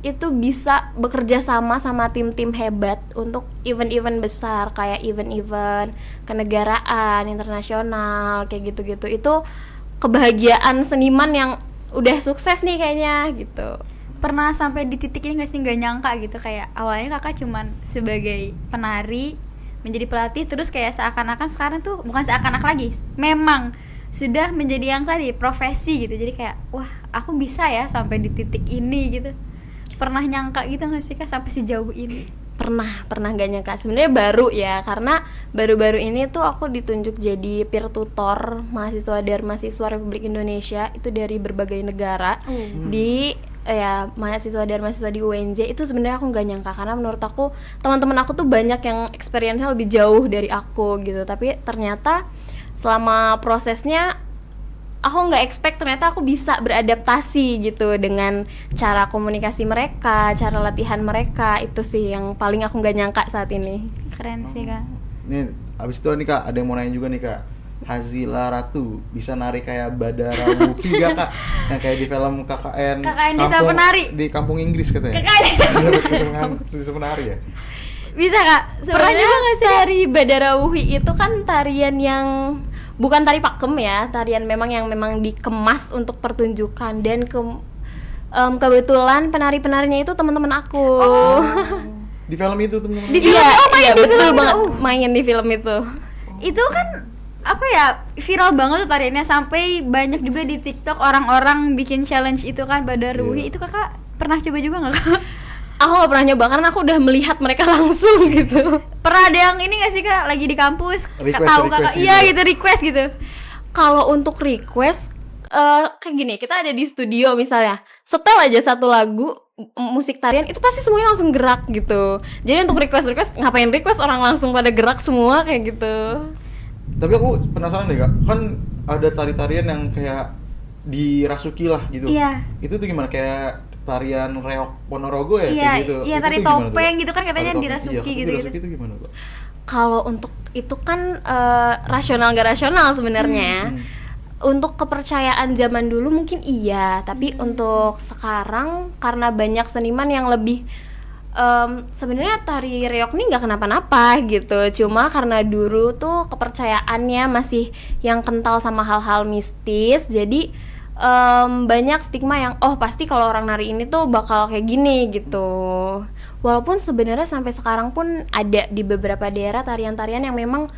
Speaker 3: itu bisa bekerja sama tim-tim hebat untuk event-event besar kayak event-event kenegaraan, internasional kayak gitu-gitu. Itu kebahagiaan seniman yang udah sukses nih kayaknya gitu.
Speaker 2: Pernah sampai di titik ini nggak sih, nggak nyangka gitu, kayak awalnya Kakak cuman sebagai penari menjadi pelatih, terus kayak seakan-akan sekarang tuh bukan seakan-akan lagi, memang sudah menjadi yang tadi profesi gitu. Jadi kayak wah aku bisa ya sampai di titik ini gitu. Pernah nyangka gitu nggak sih Kak sampai sejauh ini?
Speaker 3: Pernah gak nyangka. Sebenarnya baru ya, karena baru-baru ini tuh aku ditunjuk jadi peer tutor mahasiswa dan mahasiswa Republik Indonesia itu dari berbagai negara di mahasiswa dan mahasiswa di UNJ. Itu sebenarnya aku nggak nyangka karena menurut aku teman-teman aku tuh banyak yang experience-nya lebih jauh dari aku gitu. Tapi ternyata selama prosesnya aku nggak expect ternyata aku bisa beradaptasi gitu dengan cara komunikasi mereka, cara latihan mereka. Itu sih yang paling aku nggak nyangka saat ini.
Speaker 2: Keren sih Kak.
Speaker 1: Nih abis itu nih kak, ada yang mau nanya juga nih kak. Hazila Ratu bisa nari kayak Badara Wuki gak kak? Yang kayak di film KKN
Speaker 2: Desa Penari
Speaker 1: di kampung Inggris katanya. Desa Penari ya?
Speaker 2: Bisa Kak? Pernah juga nggak sih?
Speaker 3: Tari Badara Wuhi itu kan tarian yang bukan tari pakem ya, tarian yang memang dikemas untuk pertunjukan. Dan kebetulan penari-penarinya itu teman-teman aku.
Speaker 1: Di film itu teman-teman.
Speaker 2: Di film
Speaker 3: iya,
Speaker 2: di
Speaker 3: betul
Speaker 2: film itu.
Speaker 3: banget main di film itu.
Speaker 2: Itu kan apa ya, viral banget tuh tariannya, sampai banyak juga di TikTok orang-orang bikin challenge itu kan Badara Wuhi. Itu Kakak pernah coba juga nggak Kak?
Speaker 3: Aku gak pernah nyoba karena aku udah melihat mereka langsung gitu.
Speaker 2: Pernah ada yang ini nggak sih Kak lagi di kampus
Speaker 1: Request
Speaker 2: Kakak
Speaker 1: gitu.
Speaker 2: iya gitu request gitu?
Speaker 3: Kalau untuk request kayak gini, kita ada di studio misalnya, setel aja satu lagu musik tarian itu pasti semuanya langsung gerak gitu. Jadi untuk request ngapain request, orang langsung pada gerak semua kayak gitu.
Speaker 1: Tapi aku penasaran deh kak, kan ada tari-tarian yang kayak dirasuki lah gitu.
Speaker 2: Iya.
Speaker 1: Itu tuh gimana, kayak tarian reok Ponorogo ya?
Speaker 2: Iya,
Speaker 1: kayak gitu.
Speaker 2: iya
Speaker 1: Itu
Speaker 2: tari
Speaker 1: tuh gimana tuh,
Speaker 2: topeng
Speaker 1: Kak?
Speaker 2: gitu kan katanya
Speaker 1: Tari topeng,
Speaker 2: dirasuki
Speaker 1: iya,
Speaker 2: gitu.
Speaker 1: dirasuki itu gimana kak?
Speaker 3: Kalau untuk itu kan rasional gak rasional sebenarnya. Untuk kepercayaan zaman dulu mungkin iya, tapi untuk sekarang karena banyak seniman yang lebih sebenarnya tari reok ini nggak kenapa-napa gitu, cuma karena dulu tuh kepercayaannya masih yang kental sama hal-hal mistis, jadi banyak stigma yang pasti kalau orang nari ini tuh bakal kayak gini gitu. Walaupun sebenarnya sampai sekarang pun ada di beberapa daerah tarian-tarian yang memang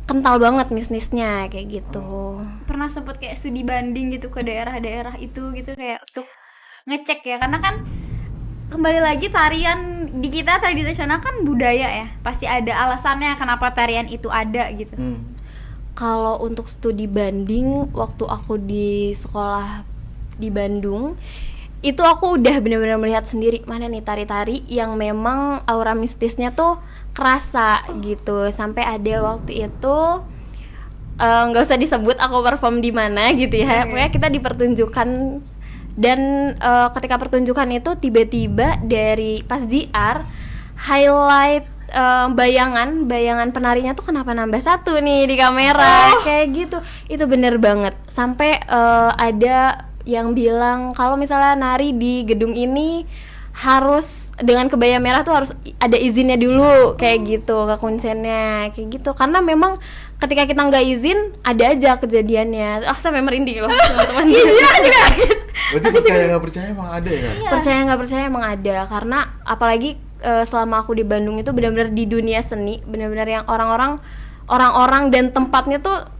Speaker 3: kental banget bisnisnya kayak gitu.
Speaker 2: Pernah sempet kayak studi banding gitu ke daerah-daerah itu gitu kayak untuk ngecek ya, karena kan kembali lagi tarian di kita tradisional kan budaya ya, pasti ada alasannya kenapa tarian itu ada gitu.
Speaker 3: Kalau untuk studi banding waktu aku di sekolah di Bandung itu aku udah benar-benar melihat sendiri mana nih tari-tari yang memang aura mistisnya tuh kerasa gitu. Sampai ada waktu itu nggak usah disebut aku perform di mana gitu ya. Pokoknya kita dipertunjukkan dan ketika pertunjukan itu tiba-tiba dari pas JR highlight bayangan penarinya tuh kenapa nambah satu nih di kamera kayak gitu. Itu bener banget. Sampai ada yang bilang kalau misalnya nari di gedung ini harus dengan kebaya merah tuh harus ada izinnya dulu kayak gitu ke kunsennya kayak gitu, karena memang ketika kita nggak izin ada aja kejadiannya. Saya merinding loh teman-teman.
Speaker 2: Iya juga.
Speaker 1: Berarti percaya nggak percaya emang ada ya?
Speaker 3: Percaya nggak percaya emang ada, karena apalagi selama aku di Bandung itu benar-benar di dunia seni, benar-benar yang orang-orang dan tempatnya tuh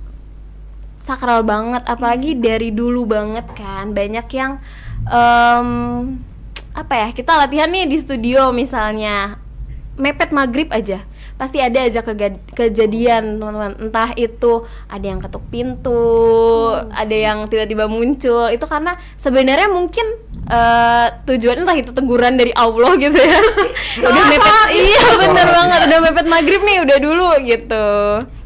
Speaker 3: sakral banget, apalagi dari dulu banget kan. Banyak yang kita latihan nih di studio misalnya mepet maghrib aja pasti ada aja kejadian teman-teman, entah itu ada yang ketuk pintu, ada yang tiba-tiba muncul. Itu karena sebenarnya mungkin tujuannya entah itu teguran dari Allah gitu ya. Udah mepet, iya bener banget, udah mepet maghrib nih udah dulu gitu,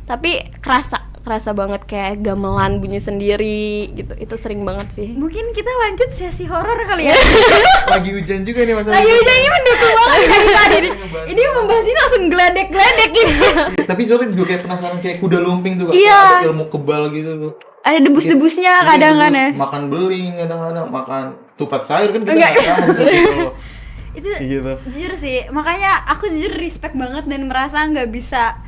Speaker 3: tapi kerasa banget kayak gamelan bunyi sendiri gitu. Itu sering banget sih.
Speaker 2: Mungkin kita lanjut sesi horor kali ya.
Speaker 1: Lagi hujan juga nih masalah.
Speaker 2: Lagi hujan ini mendukung banget dari tadi. Ini membahas ini langsung geledek-geledek gitu.
Speaker 1: Tapi soalnya juga kayak penasaran kayak kuda lumping tuh,
Speaker 2: Iya.
Speaker 1: ada ilmu kebal gitu tuh.
Speaker 2: Ada debus-debusnya
Speaker 1: Iya,
Speaker 2: kadang kan
Speaker 1: debus,
Speaker 2: ya.
Speaker 1: makan beling kadang-kadang, makan tupat sayur kan kita nggak tahu gitu.
Speaker 2: Itu
Speaker 1: Gitu.
Speaker 2: jujur sih, makanya aku jujur respect banget dan merasa nggak bisa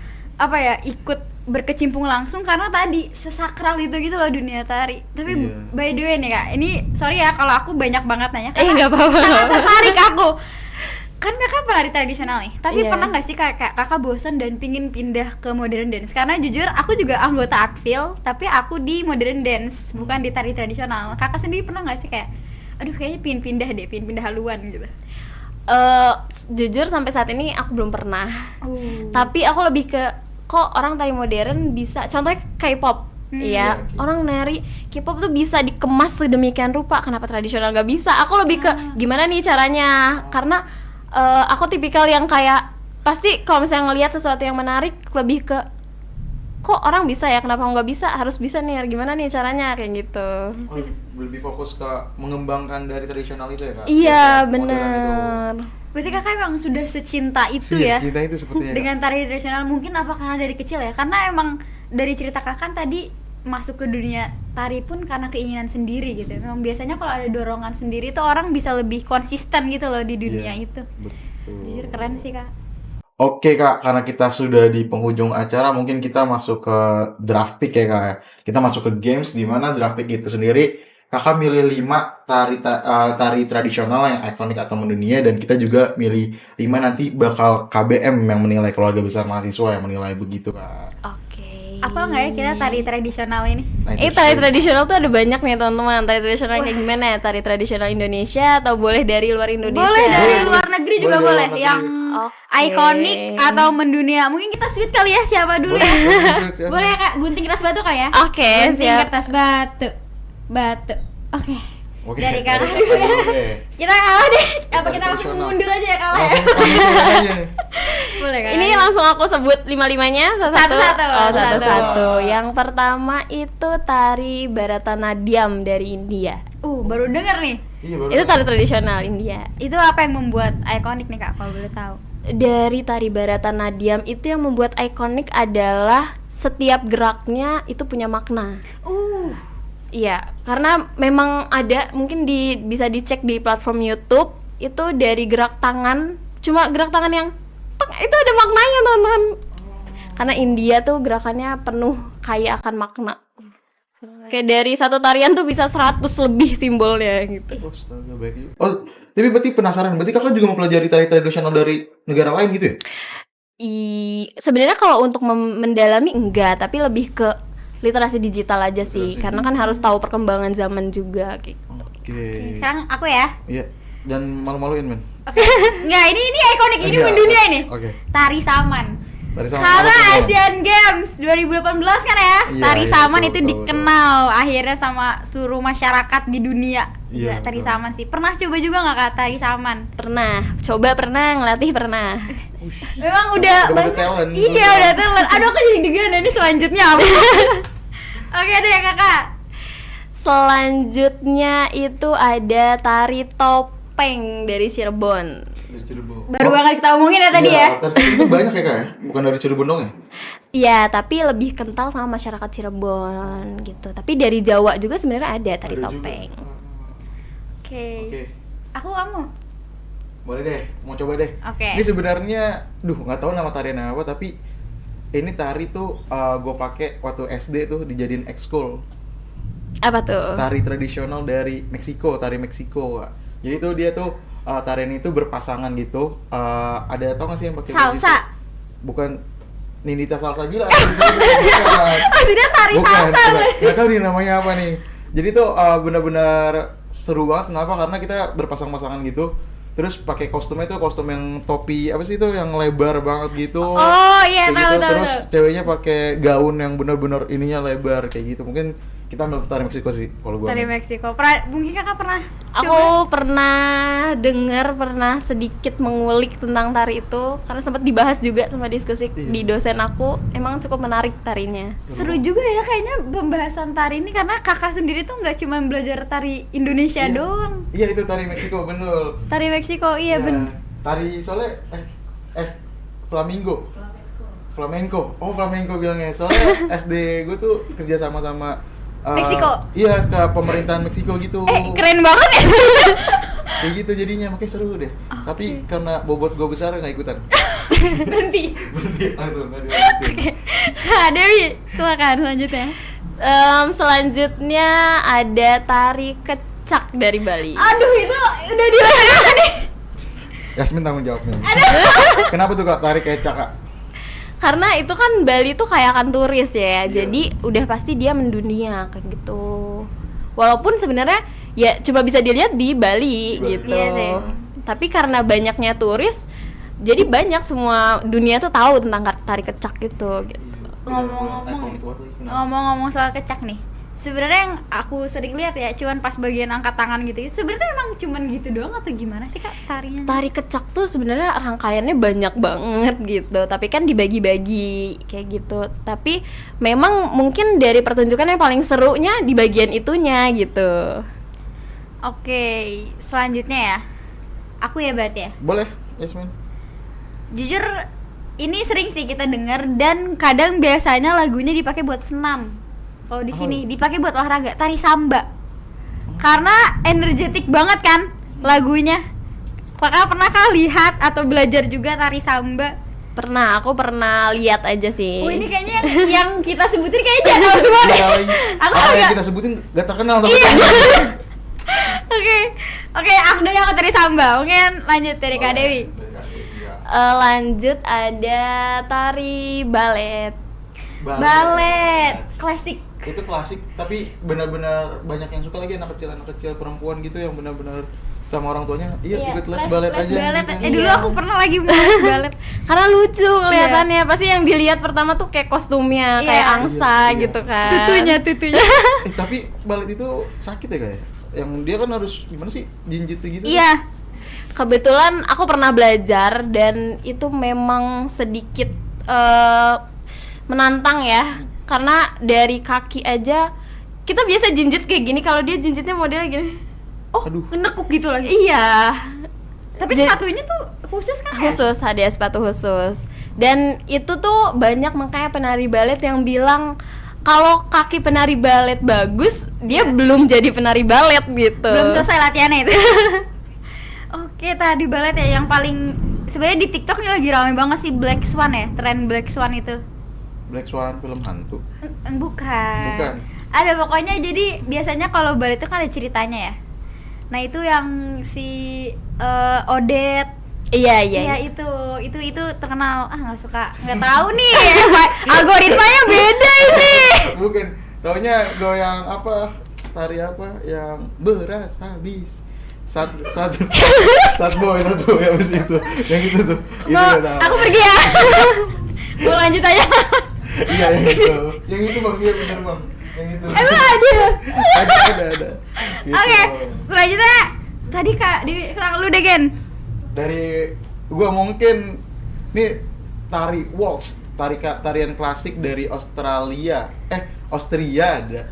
Speaker 2: ikut berkecimpung langsung karena tadi sesakral itu gitu loh dunia tari. Tapi
Speaker 1: Iya.
Speaker 2: by the way nih kak, ini sorry ya kalau aku banyak banget nanya
Speaker 3: Nggak apa-apa.
Speaker 2: sangat tertarik aku. Kan kakak pernah di tradisional nih, tapi
Speaker 3: Iya.
Speaker 2: pernah nggak sih kakak bosan dan pingin pindah ke modern dance? Karena jujur aku juga anggota Akfil, tapi aku di modern dance bukan di tari tradisional. Kakak sendiri pernah nggak sih kayak, aduh kayaknya pingin pindah haluan gitu?
Speaker 3: Jujur sampai saat ini aku belum pernah. Tapi aku lebih ke kok orang tari modern bisa, contohnya K-pop. Iya,
Speaker 1: Oke.
Speaker 3: orang nari K-pop tuh bisa dikemas sedemikian rupa, kenapa tradisional nggak bisa? Aku lebih ke gimana nih caranya? Karena aku tipikal yang kayak pasti kalau misalnya ngelihat sesuatu yang menarik lebih ke kok orang bisa ya, kenapa nggak bisa? Harus bisa nih, gimana nih caranya kayak gitu.
Speaker 1: Oh, lebih fokus ke mengembangkan dari tradisional itu ya kak?
Speaker 3: Iya
Speaker 1: Kayak modern itu.
Speaker 3: bener.
Speaker 2: Berarti kakak emang sudah secinta itu
Speaker 1: Iya,
Speaker 2: ya
Speaker 1: cinta itu sepertinya.
Speaker 2: dengan tari tradisional. Mungkin apa karena dari kecil ya? Karena emang dari cerita kakak kan tadi masuk ke dunia tari pun karena keinginan sendiri gitu. Memang biasanya kalau ada dorongan sendiri tuh orang bisa lebih konsisten gitu loh di dunia
Speaker 1: Iya,
Speaker 2: itu.
Speaker 1: betul.
Speaker 2: Jujur keren sih kak.
Speaker 1: Oke kak, karena kita sudah di penghujung acara, mungkin kita masuk ke draft pick ya kak. Kita masuk ke games di mana draft pick itu sendiri kakak milih 5 tari tradisional yang ikonik atau mendunia, dan kita juga milih 5 nanti bakal KBM yang menilai, keluarga besar mahasiswa yang menilai begitu kak.
Speaker 3: Oke.
Speaker 2: Apa nggak ya kita tari tradisional ini?
Speaker 1: Nah, itu
Speaker 3: Tari
Speaker 1: sih.
Speaker 3: tradisional tuh ada banyak nih teman-teman. Tari tradisional kayak gimana ya? Tari tradisional Indonesia atau boleh dari luar Indonesia?
Speaker 2: Boleh dari
Speaker 1: Boleh.
Speaker 2: luar negeri juga
Speaker 1: Boleh dari
Speaker 2: boleh.
Speaker 1: luar negeri.
Speaker 2: Yang
Speaker 3: Oke.
Speaker 2: ikonik atau mendunia. Mungkin kita sweet kali ya, siapa dulu ya? Boleh ya kak, gunting kertas batu kali ya?
Speaker 3: Oke,
Speaker 2: Gunting
Speaker 3: siap.
Speaker 2: kertas batu. Oke.
Speaker 1: Oke,
Speaker 2: Dari kakak
Speaker 1: dari
Speaker 2: dulu ya.
Speaker 1: dulu deh.
Speaker 2: Kita kalah deh. Apa
Speaker 1: Tari
Speaker 2: kita langsung
Speaker 1: tradisional.
Speaker 2: mundur aja ya kalah ya?
Speaker 1: Langsung aja.
Speaker 2: Boleh kan?
Speaker 3: Ini langsung aku sebut 5-5-nya satu-satu.
Speaker 2: Satu-satu.
Speaker 3: Oh,
Speaker 2: Satu-satu.
Speaker 3: satu-satu. Yang pertama itu tari Bharatanatyam dari India.
Speaker 2: Baru denger nih.
Speaker 1: Iya, baru.
Speaker 3: Itu tari tradisional India.
Speaker 2: Itu apa yang membuat ikonik nih kak, kalau boleh tahu?
Speaker 3: Dari tari Bharatanatyam itu yang membuat ikonik adalah setiap geraknya itu punya makna. Iya, karena memang ada, mungkin bisa dicek di platform YouTube itu dari gerak tangan, cuma gerak tangan yang itu ada maknanya teman-teman. Karena India tuh gerakannya penuh kaya akan makna. Kayak dari satu tarian tuh bisa 100 lebih simbolnya gitu.
Speaker 1: Oh, astaga, baik juga. Oh, tapi berarti penasaran, berarti kakak juga mempelajari tari tradisional dari negara lain gitu ya?
Speaker 3: Sebenarnya kalau untuk mendalami enggak, tapi lebih ke literasi digital aja sih,
Speaker 1: Literasi.
Speaker 3: karena kan harus tahu perkembangan zaman juga kayak.
Speaker 1: Oke.
Speaker 2: Sekarang aku ya.
Speaker 1: Iya. Dan malu-maluin, men.
Speaker 2: Nggak, ini ikonik, ini
Speaker 1: Iya,
Speaker 2: mendunia ini.
Speaker 1: Oke.
Speaker 2: Tari Saman.
Speaker 1: Tari Saman.
Speaker 2: Karena
Speaker 1: Apa tuh?
Speaker 2: Asian Games 2018 kan ya,
Speaker 1: Iya,
Speaker 2: Tari
Speaker 1: iya,
Speaker 2: Saman
Speaker 1: betul,
Speaker 2: itu
Speaker 1: betul,
Speaker 2: dikenal akhirnya sama seluruh masyarakat di dunia.
Speaker 1: Iya,
Speaker 2: Gila, Tari
Speaker 1: betul.
Speaker 2: Saman sih. Pernah coba juga nggak Kak Tari Saman?
Speaker 3: Pernah, ngelatih pernah.
Speaker 2: Memang udah
Speaker 1: Udah
Speaker 2: banyak.
Speaker 1: talent,
Speaker 2: Iya, udah talent. Aduh, aku jadi deg-degan ini selanjutnya apa? Oke deh Kakak.
Speaker 3: Selanjutnya itu ada tari topeng dari Cirebon.
Speaker 1: Dari Cirebon.
Speaker 2: Baru banget kita omongin ya tadi ya.
Speaker 1: Tapi itu banyak ya, Kak ya? Bukan dari Cirebon dong ya?
Speaker 3: Iya, tapi lebih kental sama masyarakat Cirebon gitu. Tapi dari Jawa juga sebenarnya ada tari
Speaker 1: Ada
Speaker 3: topeng.
Speaker 1: juga.
Speaker 2: Oke.
Speaker 1: Oke.
Speaker 2: Aku kamu.
Speaker 1: Boleh deh, mau coba deh.
Speaker 2: Oke.
Speaker 1: Ini sebenarnya, nggak tahu nama tarian apa, tapi ini tari tuh gue pakai waktu SD tuh dijadiin ekskul.
Speaker 3: Apa tuh?
Speaker 1: Tari tradisional dari Meksiko, tari Meksiko, Kak. Jadi tuh dia tuh tarian itu berpasangan gitu. Ada tau nggak sih yang pakai baju
Speaker 2: Salsa.
Speaker 1: itu? Bukan Nindita salsa gila. Bukan.
Speaker 2: Maksudnya tari salsa.
Speaker 1: Nggak tahu nih namanya apa nih. Jadi tuh benar-benar seru banget. Kenapa? Karena kita berpasang-pasangan gitu. Terus pakai kostumnya tuh kostum yang topi apa sih itu yang lebar banget gitu.
Speaker 2: Oh iya,
Speaker 1: Kayak
Speaker 2: tahu
Speaker 1: gitu.
Speaker 2: tahu.
Speaker 1: Terus ceweknya pakai gaun yang benar-benar ininya lebar kayak gitu. Mungkin kita ambil tari Meksiko sih kalau gua.
Speaker 2: Tari
Speaker 1: ambil.
Speaker 2: Meksiko. Mungkin Kakak pernah
Speaker 3: Aku pernah sedikit mengulik tentang tari itu karena sempat dibahas juga sama diskusi
Speaker 1: Iya.
Speaker 3: di dosen aku. Emang cukup menarik tarinya.
Speaker 2: Seru juga ya kayaknya pembahasan tari ini karena Kakak sendiri tuh nggak cuma belajar tari Indonesia
Speaker 1: Iya.
Speaker 2: doang.
Speaker 1: Iya itu tari Meksiko bener.
Speaker 2: Tari Meksiko iya bener.
Speaker 1: Tari soalnya flamingo. Flamenco. Oh flamenco bilangnya. Soalnya SD gue tuh kerja sama
Speaker 2: Meksiko?
Speaker 1: Iya ke pemerintahan Meksiko gitu.
Speaker 2: Keren banget ya.
Speaker 1: Kayak gitu jadinya makanya seru deh. Tapi karena bobot gue besar nggak ikutan.
Speaker 2: Berhenti.
Speaker 1: Berarti langsung nggak dilanjutin.
Speaker 2: Kak Dewi, silakan selanjutnya.
Speaker 3: Selanjutnya ada tari kecak dari Bali.
Speaker 2: Aduh itu udah dibahas tadi.
Speaker 1: Yasmin tanggung jawabnya. Kenapa tuh kak tarik kecak kak?
Speaker 3: Karena itu kan Bali tuh kayak kan turis ya, jadi udah pasti dia mendunia kayak gitu. Walaupun sebenarnya ya cuma bisa dilihat di Bali gitu.
Speaker 2: Iya sih.
Speaker 3: Tapi karena banyaknya turis, jadi banyak semua dunia tuh tahu tentang tari kecak gitu.
Speaker 2: Ngomong-ngomong soal kecak nih. Sebenarnya yang aku sering lihat ya, cuman pas bagian angkat tangan gitu. Sebenarnya emang cuman gitu doang atau gimana sih Kak tarinya?
Speaker 3: Tari kecak tuh sebenarnya rangkaiannya banyak banget gitu, tapi kan dibagi-bagi kayak gitu. Tapi memang mungkin dari pertunjukan yang paling serunya di bagian itunya gitu.
Speaker 2: Oke, selanjutnya ya. Aku ya berarti ya.
Speaker 1: Boleh Yasmin.
Speaker 2: Jujur ini sering sih kita dengar dan kadang biasanya lagunya dipakai buat senam. Kalau di sini dipakai buat olahraga, tari samba. Karena energetik banget kan lagunya. Kakak pernah lihat atau belajar juga tari samba?
Speaker 3: Aku pernah lihat aja sih.
Speaker 2: Oh ini kayaknya yang kita sebutin kayaknya tahu semua deh. Aku
Speaker 1: Apa yang
Speaker 2: agak.
Speaker 1: kita sebutin gak terkenal tapi
Speaker 2: Oke, aku dari aku tari samba. Mungkin lanjut dari Kak Dewi.
Speaker 3: Lanjut ada tari balet.
Speaker 2: Balet, klasik.
Speaker 1: Itu klasik tapi benar-benar banyak yang suka lagi anak kecil perempuan gitu yang benar-benar sama orang tuanya ikut les balet aja
Speaker 2: Balet.
Speaker 1: gitu.
Speaker 2: Dulu
Speaker 3: Iya.
Speaker 2: aku pernah lagi les balet.
Speaker 3: Karena lucu kelihatannya, pasti yang dilihat pertama tuh kayak kostumnya,
Speaker 2: Iya.
Speaker 3: kayak angsa
Speaker 1: Iya.
Speaker 3: gitu kan.
Speaker 2: Tutunya.
Speaker 1: Tapi balet itu sakit ya kayak yang dia kan harus gimana sih jinjit gitu.
Speaker 2: Iya.
Speaker 3: Kebetulan aku pernah belajar dan itu memang sedikit menantang ya. Karena dari kaki aja kita biasa jinjit kayak gini, kalau dia jinjitnya modelnya gini.
Speaker 2: Oh,
Speaker 1: Aduh.
Speaker 2: nekuk gitu lagi.
Speaker 3: Iya.
Speaker 2: Tapi
Speaker 3: Jadi-
Speaker 2: sepatunya tuh khusus kan ya?
Speaker 3: Khusus, ada sepatu khusus. Dan itu tuh banyak makanya penari balet yang bilang kalau kaki penari balet bagus, dia belum jadi penari balet gitu.
Speaker 2: Belum selesai latihannya itu. Oke, tadi balet ya yang paling sebenarnya di TikTok ini lagi ramai banget sih Black Swan ya, tren Black Swan itu.
Speaker 1: Black Swan film hantu.
Speaker 2: Bukan.
Speaker 1: Bukan.
Speaker 2: Ada pokoknya, jadi biasanya kalau balet itu kan ada ceritanya ya. Nah itu yang si Odette.
Speaker 3: Iya.
Speaker 2: Iya itu terkenal. Nggak tahu nih. Algoritmanya beda ini.
Speaker 1: Bukan, taunya goyang apa, tari apa yang beras habis sat boy habis itu, yang itu tuh. Itu nggak tahu.
Speaker 2: Aku pergi ya. Mau lanjut aja.
Speaker 1: Iya yang itu bang, iya benar bang, yang itu.
Speaker 2: Emang ada.
Speaker 1: Ada. Gitu.
Speaker 2: Oke, selanjutnya tadi Kak Dewi, kenapa lu deh Gen?
Speaker 1: Dari gua mungkin nih tari waltz, tarian klasik dari Austria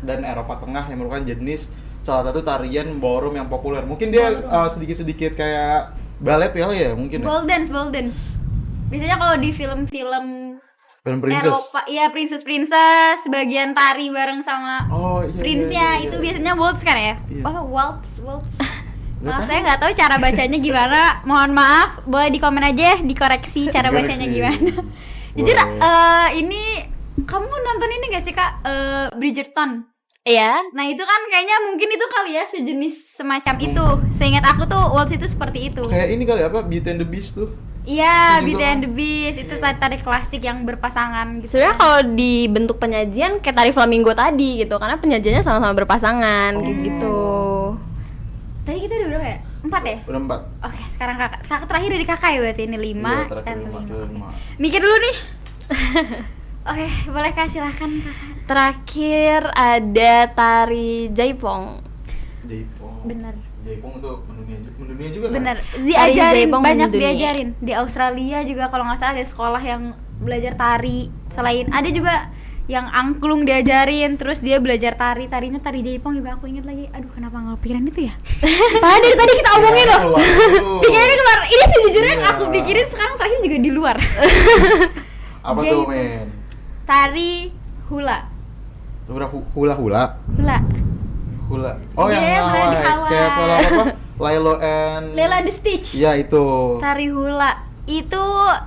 Speaker 1: dan Eropa Tengah yang merupakan jenis salah satu tarian ballroom yang populer. Mungkin dia sedikit-sedikit kayak balet ya mungkin.
Speaker 2: Ball dance. Biasanya kalau di film-film
Speaker 1: Film princess.
Speaker 2: Eropa, iya princess bagian tari bareng sama prince-nya itu biasanya waltz kan ya?
Speaker 1: Iya.
Speaker 2: Oh, waltz.
Speaker 1: Nggak
Speaker 2: Saya nggak tahu cara bacanya gimana. Mohon maaf, boleh di komen aja, dikoreksi cara bacanya gimana. Jujur, ini kamu nonton ini gak sih Kak? Bridgerton.
Speaker 3: Iya.
Speaker 2: Nah itu kan kayaknya mungkin itu kali ya, sejenis semacam itu. Seingat aku tuh waltz itu seperti itu.
Speaker 1: Kayak ini kali apa, Beauty and the Beast tuh.
Speaker 2: Iya,
Speaker 1: Itu
Speaker 2: Beauty
Speaker 1: juga
Speaker 2: and
Speaker 1: kan?
Speaker 2: the Beast itu tari klasik yang berpasangan gitu.
Speaker 3: Sebenarnya kalau di bentuk penyajian kayak tari flamingo tadi gitu, karena penyajiannya sama-sama berpasangan kayak gitu.
Speaker 2: Tadi kita udah berapa ya? 4 ya?
Speaker 1: Udah 4.
Speaker 2: Oke, sekarang kakak terakhir dari kakak ya berarti ini 5.
Speaker 1: Iya, terakhir lima.
Speaker 2: Mikir dulu nih. Oke, boleh Kak, silakan kakak.
Speaker 3: Terakhir ada tari jaipong.
Speaker 1: Jaipong.
Speaker 2: Bener.
Speaker 1: Jaipong itu mendunia juga kan?
Speaker 2: Bener,
Speaker 3: Tari
Speaker 2: diajarin,
Speaker 3: jaipong
Speaker 2: banyak
Speaker 3: mendunia.
Speaker 2: diajarin. Di Australia juga kalau nggak salah ada sekolah yang belajar tari. Selain ada juga yang angklung diajarin, terus dia belajar tarinya tari jaipong juga aku inget lagi. Aduh, kenapa nggak pikiran itu ya? Padahal dari tadi kita omongin loh. Pikirannya keluar. Ini sejujurnya
Speaker 1: Iya.
Speaker 2: aku pikirin sekarang terakhir juga di luar.
Speaker 1: Apa tuh men?
Speaker 2: Tari hula.
Speaker 1: Berapa hula? Oh
Speaker 2: Iya,
Speaker 1: yang
Speaker 2: pernah di
Speaker 1: Hawaii.
Speaker 2: Hawaii.
Speaker 1: Kayak film apa? Lilo and
Speaker 2: Lela the Stitch.
Speaker 1: Iya itu.
Speaker 2: Tari hula. Itu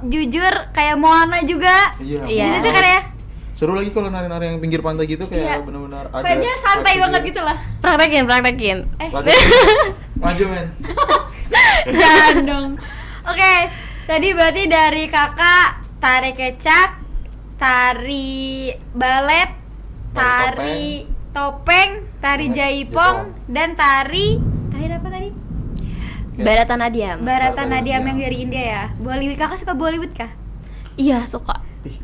Speaker 2: jujur kayak Moana juga.
Speaker 1: Iya.
Speaker 3: Iya.
Speaker 2: Gitu kan ya?
Speaker 1: Seru lagi kalau nari-nari yang pinggir pantai gitu,
Speaker 2: Iya.
Speaker 1: kayak benar-benar ada.
Speaker 2: Vibe-nya santai
Speaker 1: fleksibel.
Speaker 2: banget gitu lah.
Speaker 3: Praktekin.
Speaker 1: Maju men.
Speaker 2: Jangan dong. Oke, tadi berarti dari kakak tari kecak, tari balet, tari topeng, tari jaipong, dan tari apa tadi?
Speaker 3: Bharatanatyam.
Speaker 2: Bharatanatyam yang dari India ya. Bollywood, kakak suka Bollywood kah?
Speaker 3: Iya, suka.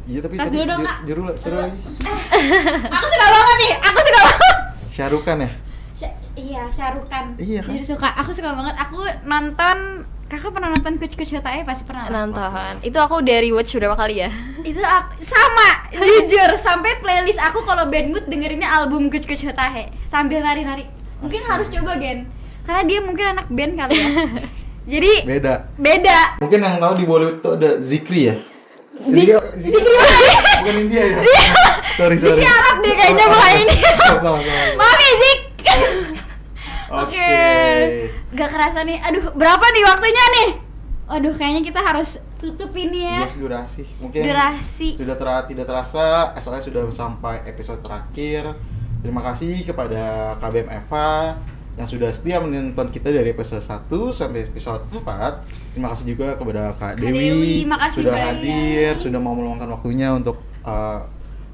Speaker 1: Iya tapi
Speaker 2: Tas
Speaker 1: tadi
Speaker 2: dulu dong, Kak.
Speaker 1: seru lagi.
Speaker 2: Aku suka banget nih, aku suka banget.
Speaker 1: Syarukan ya?
Speaker 2: Iya, Syarukan.
Speaker 1: Iya kan?
Speaker 2: Jadi aku suka banget. Aku nonton, kakak pernah nonton Kuch Kuch Hotae pasti pernah. lah.
Speaker 3: Nonton. Itu aku udah rewatch berapa kali ya?
Speaker 2: Itu sama, jujur sampai playlist aku kalau bad mood dengerinnya album Kuch Kuch Hotae sambil nari-nari. Mungkin harus coba Gen, karena dia mungkin anak band kali ya. Jadi beda.
Speaker 1: Mungkin yang tahu di Bollywood tuh ada Zikri ya?
Speaker 2: Zikri mana nih?
Speaker 1: Bukan India ya? Sorry.
Speaker 2: Zikri Arab deh kayaknya bukan ini.
Speaker 1: Sama.
Speaker 2: Maaf ya Zik.
Speaker 1: Oke.
Speaker 2: Gak kerasa nih. Aduh, berapa nih waktunya nih? Aduh, kayaknya kita harus tutup ini ya.
Speaker 1: Iya, durasi. Mungkin
Speaker 2: Durasi.
Speaker 1: sudah tidak terasa, SOS sudah sampai episode terakhir. Terima kasih kepada KBM Eva yang sudah setia menonton kita dari episode 1 sampai episode 4. Terima kasih juga kepada Kak Dewi,
Speaker 2: makasih
Speaker 1: sudah
Speaker 2: banyak.
Speaker 1: hadir, sudah mau meluangkan waktunya untuk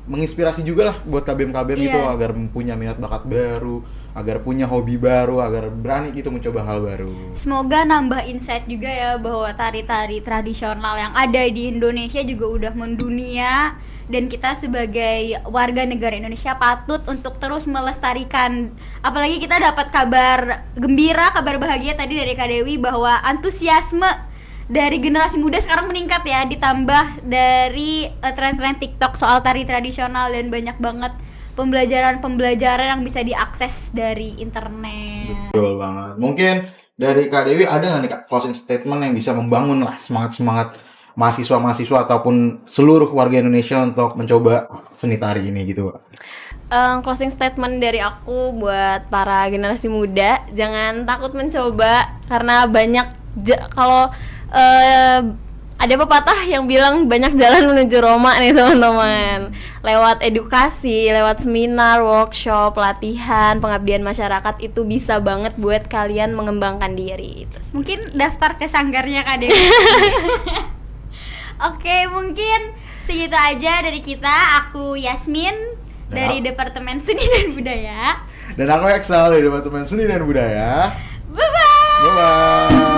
Speaker 1: menginspirasi juga lah buat KBM
Speaker 2: Iya.
Speaker 1: itu agar punya minat bakat baru, agar punya hobi baru, agar berani gitu mencoba hal baru.
Speaker 2: Semoga nambah insight juga ya bahwa tari-tari tradisional yang ada di Indonesia juga udah mendunia, dan kita sebagai warga negara Indonesia patut untuk terus melestarikan. Apalagi kita dapat kabar gembira, kabar bahagia tadi dari Kak Dewi bahwa antusiasme dari generasi muda sekarang meningkat ya, ditambah dari tren-tren TikTok soal tari tradisional, dan banyak banget pembelajaran yang bisa diakses dari internet.
Speaker 1: Betul banget. Mungkin dari Kak Dewi ada nggak nih Kak closing statement yang bisa membangun lah semangat mahasiswa ataupun seluruh warga Indonesia untuk mencoba seni tari ini gitu, Pak?
Speaker 3: Closing statement dari aku buat para generasi muda, jangan takut mencoba karena banyak kalau ada pepatah yang bilang banyak jalan menuju Roma nih teman-teman. Lewat edukasi, lewat seminar, workshop, latihan, pengabdian masyarakat itu bisa banget buat kalian mengembangkan diri.
Speaker 2: Mungkin daftar ke sanggarnya Kak Dewi. Oke, mungkin segitu aja dari kita. Aku Yasmin dari Departemen Seni dan Budaya.
Speaker 1: Dan aku Excel dari Departemen Seni dan Budaya.
Speaker 2: Bye-bye.
Speaker 1: Bye-bye.